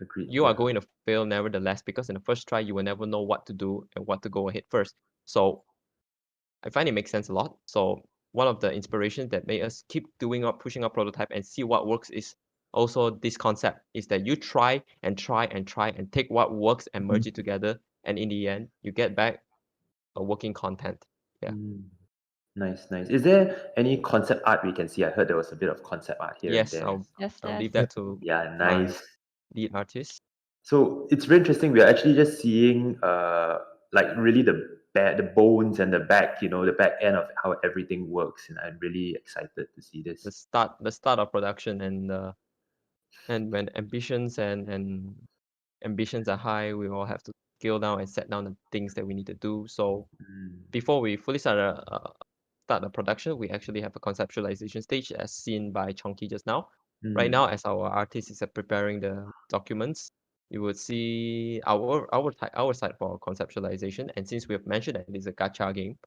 agreed. You are Yeah. going to fail nevertheless, because in the first try, you will never know what to do and what to go ahead first. So I find it makes sense a lot. So one of the inspirations that made us keep doing up, pushing up prototype and see what works is also this concept, is that you try and try and try and take what works and merge it together. And in the end, you get back a working content. Yeah. Nice, nice. Is there any concept art we can see? I heard there was a bit of concept art here and Yes, there. I'll Yes, leave yes. that to Yeah, my nice. lead artist. So it's very interesting. We're actually just seeing like really the bones and the back, the back end of how everything works. And I'm really excited to see this. The start of production, and when ambitions and ambitions are high, we all have to scale down and set down the things that we need to do. So before we fully start the production, we actually have a conceptualization stage as seen by Chonky just now. Right now, as our artist is preparing the documents, you would see our side for conceptualization. And since we have mentioned that it is a gacha game,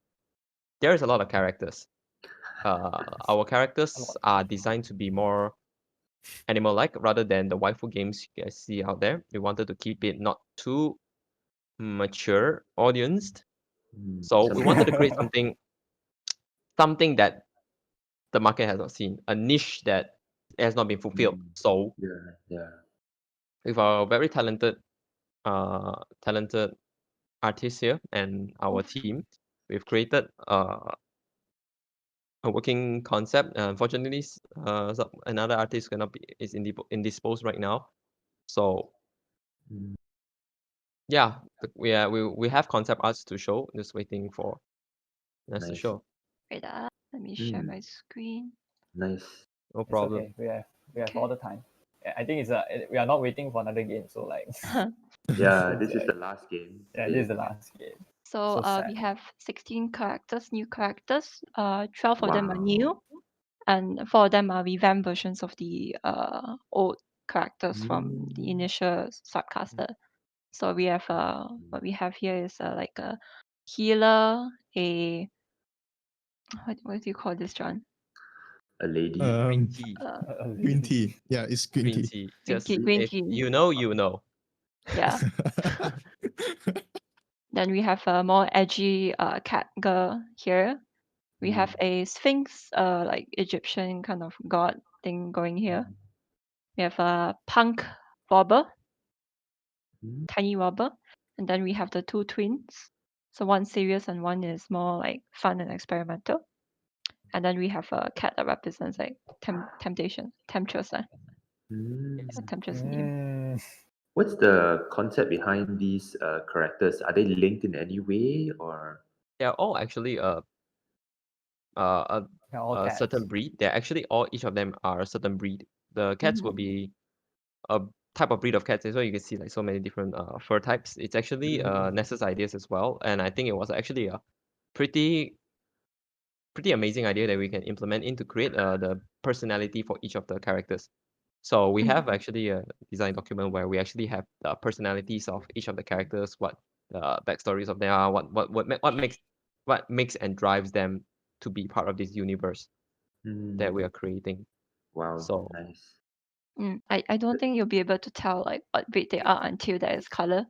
there is a lot of characters. Our characters are designed to be more animal-like rather than the waifu games you guys see out there. We wanted to keep it not too mature audience. So we wanted to create something that the market has not seen, a niche that has not been fulfilled. So yeah. with our very talented artists here and our team, we've created a working concept. Unfortunately, another artist is indisposed right now. So yeah, we have concept arts to show. Just waiting for us to Nice. show. Wait, let me share my screen. Nice. No It's problem. okay. We have Okay. all the time. I think we are not waiting for another game. So like, Yeah, this is the last game. yeah, this is the last game. So, So we sad. have 16 characters, new characters. 12 of them are Wow. new, and 4 of them are revamped versions of the old characters from the initial Swipecaster. So we have what we have here is like a healer, a what do you call this, John? A lady. Green tea. Green tea. Yeah, it's green Green tea. tea. Green Just tea, green if tea. you know, you know. Yeah. Then we have a more edgy cat girl here. We have a sphinx, like Egyptian kind of god thing going here. We have a punk robber, tiny robber, and then we have the 2 twins. So one serious and one is more like fun and experimental. And then we have a cat that represents like temptation, temptress, temptress in game. What's the concept behind these characters? Are they linked in any way, or? They're all actually a cats. certain breed. They're actually each of them are a certain breed. The cats will be a type of breed of cats. That's why you can see like so many different fur types. It's actually Nessa's ideas as well, and I think it was actually a pretty amazing idea that we can implement in to create the personality for each of the characters. So we have actually a design document where we actually have the personalities of each of the characters, what the backstories of them are, what makes and drives them to be part of this universe that we are creating. Wow, So nice. I don't think you'll be able to tell like what breed they are until there is color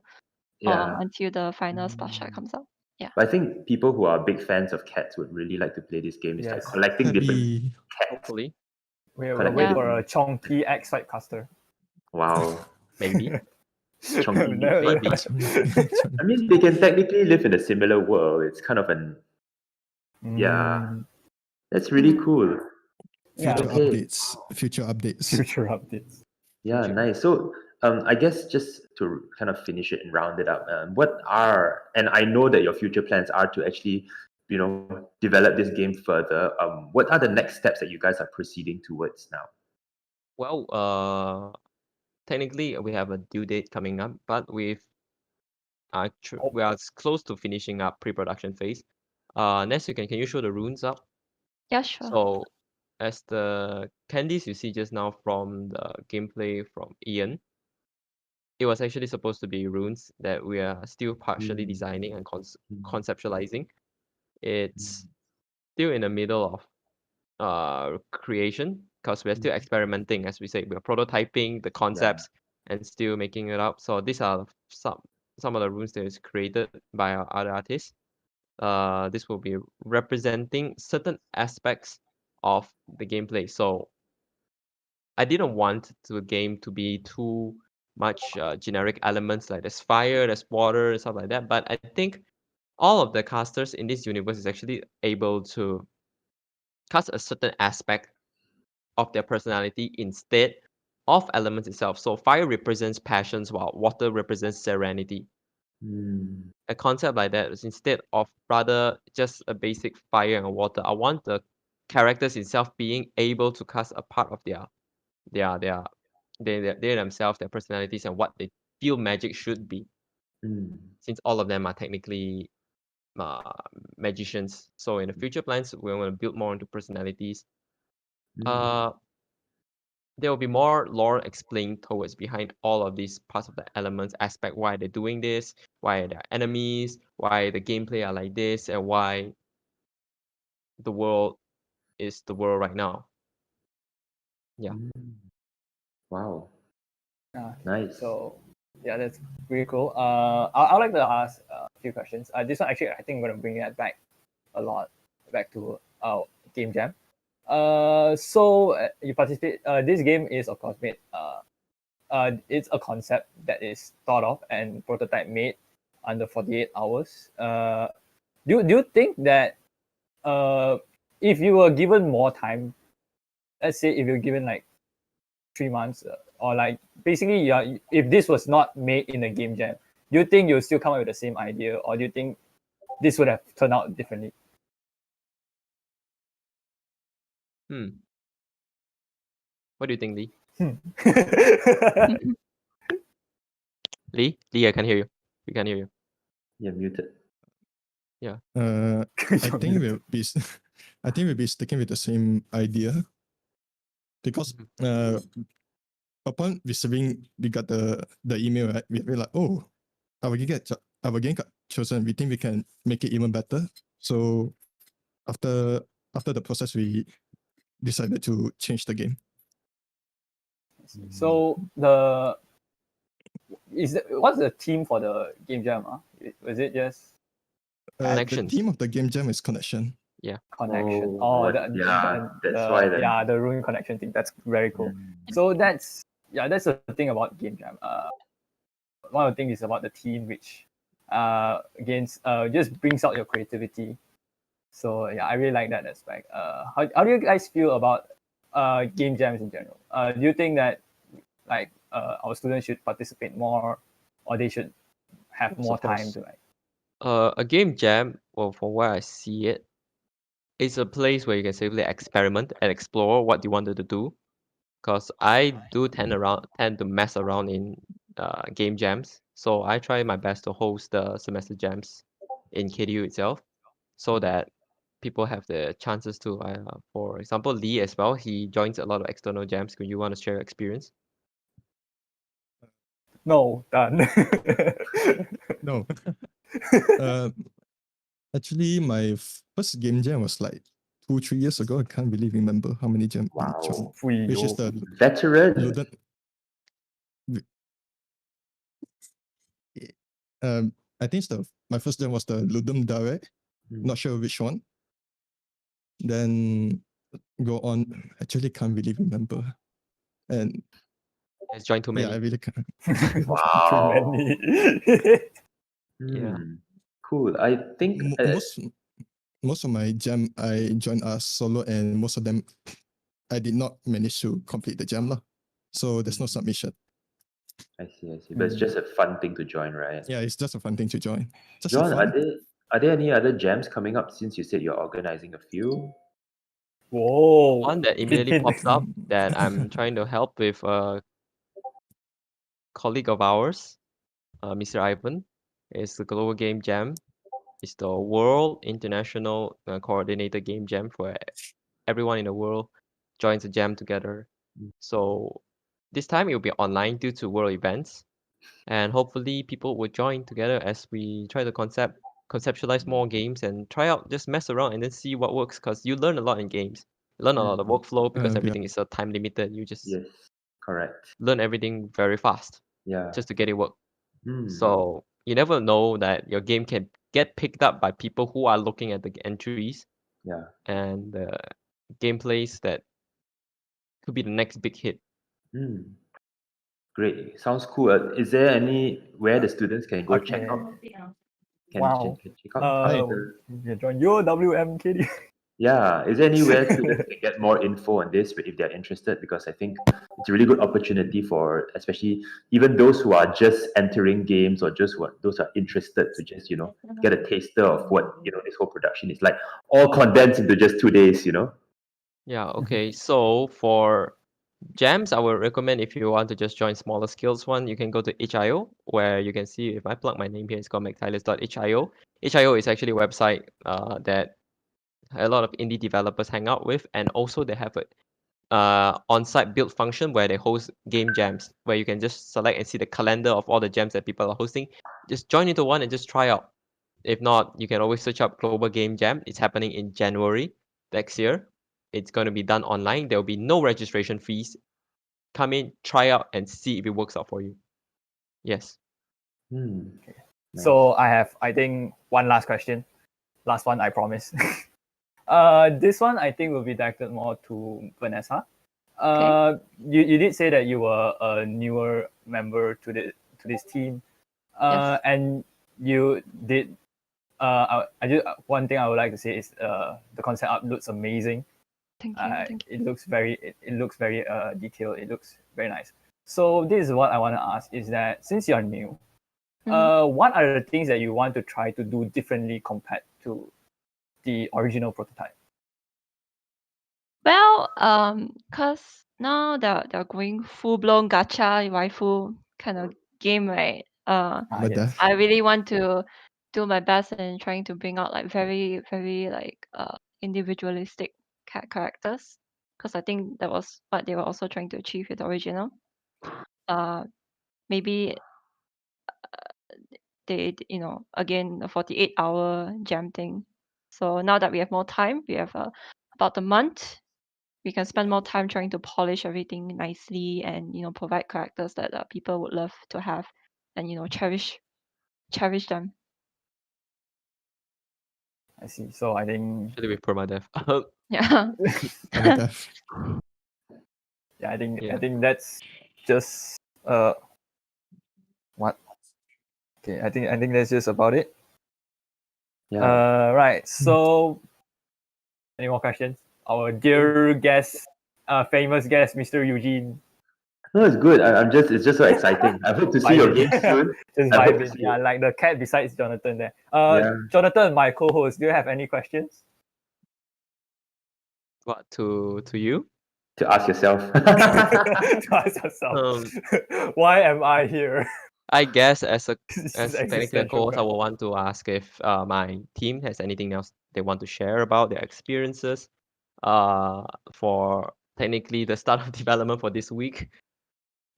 or until the final splash shot comes out. Yeah. But I think people who are big fans of cats would really like to play this game. It's like Yes. collecting different Happy. cats. hopefully, We'll Collecting wait for a different- Chonky X Swipecaster. Wow. maybe. Chonky. Maybe. I mean, they can technically live in a similar world. It's kind of Mm, that's really cool. yeah. Future Okay. updates. Future updates. Future updates. Yeah, nice. So, I guess just to kind of finish it and round it up, and I know that your future plans are to actually, develop this game further. What are the next steps that you guys are proceeding towards now? Well, technically we have a due date coming up, but we are close to finishing up pre-production phase. Next, can you show the runes up? Yeah, sure. So, as the candies you see just now from the gameplay from Ian, it was actually supposed to be runes that we are still partially designing and conceptualizing. It's still in the middle of creation because we're still experimenting, as we say, we're prototyping the concepts and still making it up. So these are some of the runes that is created by our other artists. This will be representing certain aspects of the gameplay. So I didn't want the game to be too much generic elements like there's fire, there's water, and stuff like that. But I think all of the casters in this universe is actually able to cast a certain aspect of their personality instead of elements itself. So fire represents passions while water represents serenity. A concept like that is instead of rather just a basic fire and water, I want the characters itself being able to cast a part of they themselves, their personalities, and what they feel magic should be. Since all of them are technically magicians, so in the future plans, we want to build more into personalities. There will be more lore explained towards behind all of these parts of the elements aspect, why they're doing this, why they're enemies, why the gameplay are like this, and why the world is the world right now. Yeah. Wow. Yeah. Nice. So Yeah, that's pretty cool. I'd like to ask a few questions. This one actually, I think I'm gonna bring that back a lot, back to our game jam. So you participate. This game is of course made. It's a concept that is thought of and prototype made under 48 hours. Do you think that if you were given more time, let's say if you're given like 3 months or like basically if this was not made in a game jam, do you think you'll still come up with the same idea, or do you think this would have turned out differently? What do you think, Lee? Hmm. Lee, I can hear you. We can hear you. You're muted. I think we'll be I think we'll be sticking with the same idea because upon receiving we got the email, right? We're like, oh, our game got chosen. We think we can make it even better. So after the process, we decided to change the game. So what's the theme for the game jam? Was it just The Connections. theme of the game jam is connection. connection? Oh, that's why then. Yeah, the ruin connection thing. That's very cool. So that's the thing about game jam. One of the things is about the theme, which just brings out your creativity. So yeah, I really like that aspect. How do you guys feel about game jams in general? Do you think that like our students should participate more, or they should have more time to like? A game jam, well, from where I see it, is a place where you can safely experiment and explore what you wanted to do. Because I do tend to mess around in game jams, so I try my best to host the semester jams in KDU itself, so that people have the chances to. For example, Lee as well, he joins a lot of external jams. Could you want to share your experience? No, done. No. Actually, my first game jam was like 2-3 years ago. I can't really remember how many jam we joined, which is the Veteran. Luden. I think my first jam was the Ludum Dare. Not sure which one. Then go on. Actually, can't really remember. And Let's join too many. yeah, I really can't. Wow. Yeah. Cool. I think Most of my jam I joined are solo, and most of them I did not manage to complete the jam lah. So there's no submission. I see. But it's just a fun thing to join, right? Yeah, it's just a fun thing to join. Just John, for fun. are there any other jams coming up since you said you're organizing a few? Whoa! One that immediately pops up that I'm trying to help with a colleague of ours, Mr. Ivan, is the Global Game Jam. It's the World International Coordinated Game Jam where everyone in the world joins a jam together. So this time it will be online due to world events, and hopefully people will join together as we try to conceptualize more games and try out, just mess around and then see what works, because you learn a lot in games. You learn a lot of workflow because Yeah. everything is so time limited. You just Yes, correct. learn everything very fast Yeah. just to get it work. So you never know that your game can get picked up by people who are looking at the entries Yeah. and the gameplays that could be the next big hit. Great. Sounds cool. Is there where the students can go check out? Wow. Check out You can join UOWM, KD. Yeah. Is there anywhere students can get more info on this if they're interested? Because I think it's a really good opportunity for especially even those who are just entering games, or just those who are interested to just, get a taster of what, this whole production is like, all condensed into just 2 days, Yeah, okay. So for jams, I would recommend, if you want to just join smaller skills one, you can go to HIO, where you can see, if I plug my name here, it's called mctylus.hio. HIO is actually a website that a lot of indie developers hang out with, and also they have a on-site build function where they host game jams, where you can just select and see the calendar of all the jams that people are hosting. Just join into one and just try out. If not, you can always search up Global Game Jam. It's happening in January next year. It's going to be done online. There will be no registration fees. Come in, try out, and see if it works out for you. Yes. Nice. So I have, I think, one last question. Last one, I promise. This one I think will be directed more to Vanessa. You did say that you were a newer member to this team, Yes. and you did. I just one thing I would like to say is the concept art looks amazing. Thank you. Thank you. It looks very detailed. It looks very nice. So this is what I want to ask: is that since you're new, what are the things that you want to try to do differently compared to the original prototype? Well, cause now they're going full blown gacha waifu kind of game, right? But Yes. I really want to do my best in trying to bring out like very like individualistic characters, because I think that was what they were also trying to achieve with the original. Maybe they again the 48-hour jam thing. So now that we have more time, we have about a month. We can spend more time trying to polish everything nicely and provide characters that people would love to have and cherish them. I see. So I think Actually, with permadeath. Yeah. I'm deaf. I think Yeah. that's just what. Okay, I think that's just about it. Yeah. Right. So, any more questions? Our dear guest, famous guest, Mr. Eugene. No, it's good. It's just so exciting. I hope to see your game soon. Just I hope vibing. to see Yeah, it. like the cat besides Jonathan there. Yeah. Jonathan, my co-host, do you have any questions? What to you? To ask yourself. To ask yourself, why am I here? I guess as This is technically a existential co-host, I question. would want to ask if my team has anything else they want to share about their experiences for technically the start of development for this week.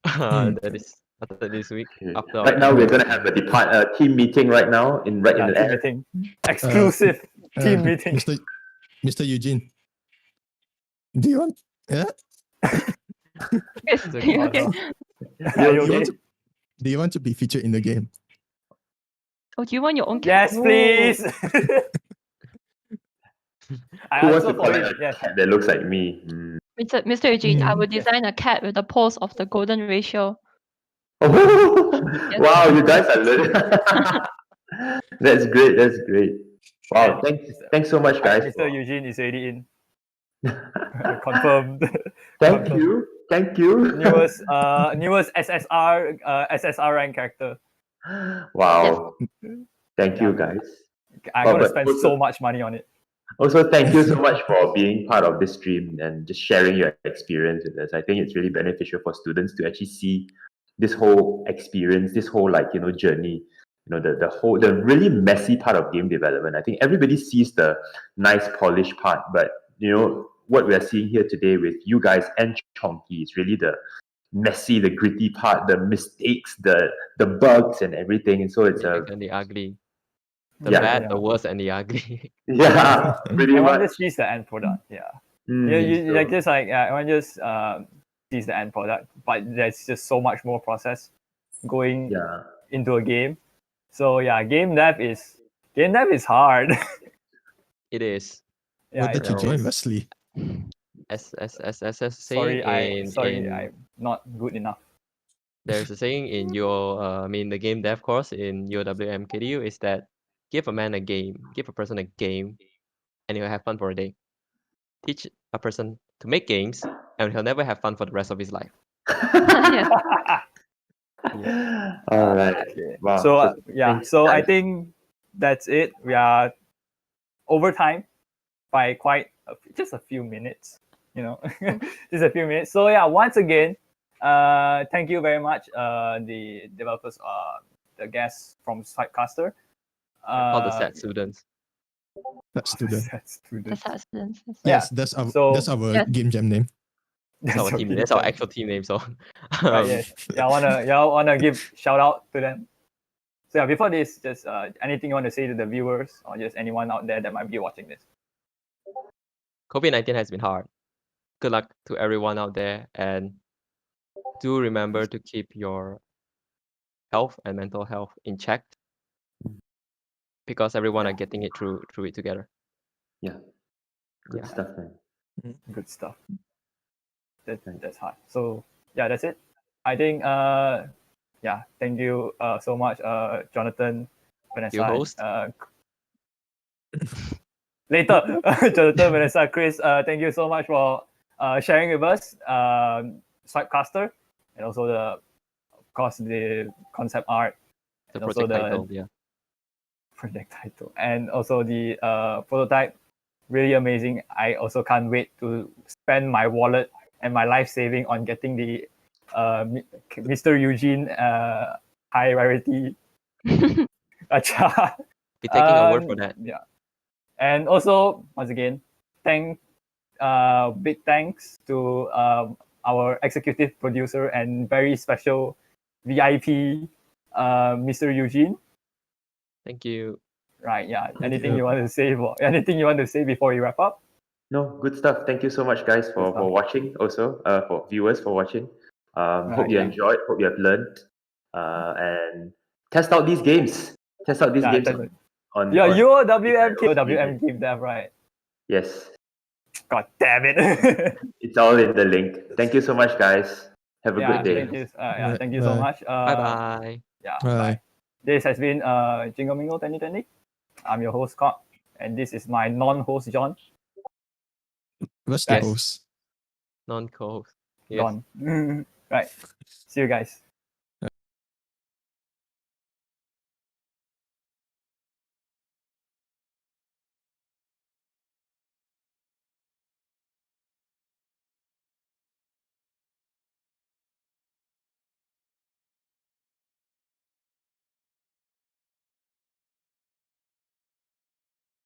That is after this week. Okay. After our Right now, we're team going to have a team meeting right now in the team air. meeting, exclusive team meeting. Mr. Eugene, do you want? Yeah. Yes. It's okay. Okay. Are you Do you okay? want to? Do you want to be featured in the game? Oh, do you want your own Yes, cat? please. I Who wants answer to for collect it. a Yes. cat that looks like me? Mr. Eugene, I would Yes. design a cat with the pose of the golden ratio. Oh, Yes. wow, you guys are learning. That's great. That's great. Wow, And thanks so much, guys. Mr. Eugene is already in. Confirmed. Thank you. Newest SSR rank character. Wow. Thank you, Yeah. guys. I'm Oh, gonna but spend also- so much money on it. Also, thank you so much for being part of this stream and just sharing your experience with us. I think it's really beneficial for students to actually see this whole experience, this whole journey. The really messy part of game development. I think everybody sees the nice polished part, but what we are seeing here today with you guys and Chonky is really the messy, the gritty part, the mistakes, the bugs and everything. And so it's and the ugly. The Yeah. bad, the worst, and the ugly. yeah, pretty Everyone much. just sees the end product. Yeah. So- Like just like everyone just sees the end product, but there's just so much more process going yeah. into a game. So yeah, game dev is hard. It is. What did you it join, is. Wesley? As Sorry, saying I'm not good enough. there's a saying in the game dev course in UOWM KDU is that give a man a game, give a person a game, and he'll have fun for a day. Teach a person to make games, and he'll never have fun for the rest of his life. Yes. All right. Okay. Wow. So thanks, so I guys. think that's it. We are over time by just a few minutes. Just a few minutes. So yeah, once again, thank you very much, the developers, the guests from Swipecaster. All the sad students. That student. Sad student. That's accidents. Yes. Yeah. Yes, that's our So- that's our Yes. game jam name. That's our team. That's our actual team name. So, Right, yes. Y'all wanna give shout out to them. So yeah, before this, just anything you want to say to the viewers or just anyone out there that might be watching this. COVID-19 has been hard. Good luck to everyone out there, and do remember to keep your health and mental health in check, because everyone are getting it through it together. Yeah. Good Yeah. stuff, man. Good stuff. Thanks. That's hard. So yeah, that's it. I think yeah, thank you so much, Jonathan, Vanessa, You host. later. Jonathan, Vanessa, Chris, thank you so much for sharing with us Swipecaster, and also of course the concept art, The and also project title, yeah. project title, and also the prototype. Really amazing. I also can't wait to spend my wallet and my life saving on getting the Mr. Eugene high rarity acha. Be taking your word for that. Yeah. And also, once again, big thanks to our executive producer and very special VIP, Mr. Eugene. Thank you. Right, yeah. Thank Anything you. you want to say? Anything you want to say before you wrap up? No, good stuff. Thank you so much, guys, for stuff. watching. Also, for viewers for watching. Hope you yeah. enjoyed. Hope you have learned. And test out these games. Test out these games on Yeah, on UOWM Steam. Game Dev, right? Yes, God damn it. it's all in the link. Thank you so much, guys. Have a yeah, good day. thank you. Right, Thank you so bye. much. Bye bye. Yeah, Bye. bye. This has been Jingle Mingle 2020. I'm your host, Scott, and this is my non-host, John. Where's the Yes. host? Non-co. Yes. John. Right. See you guys.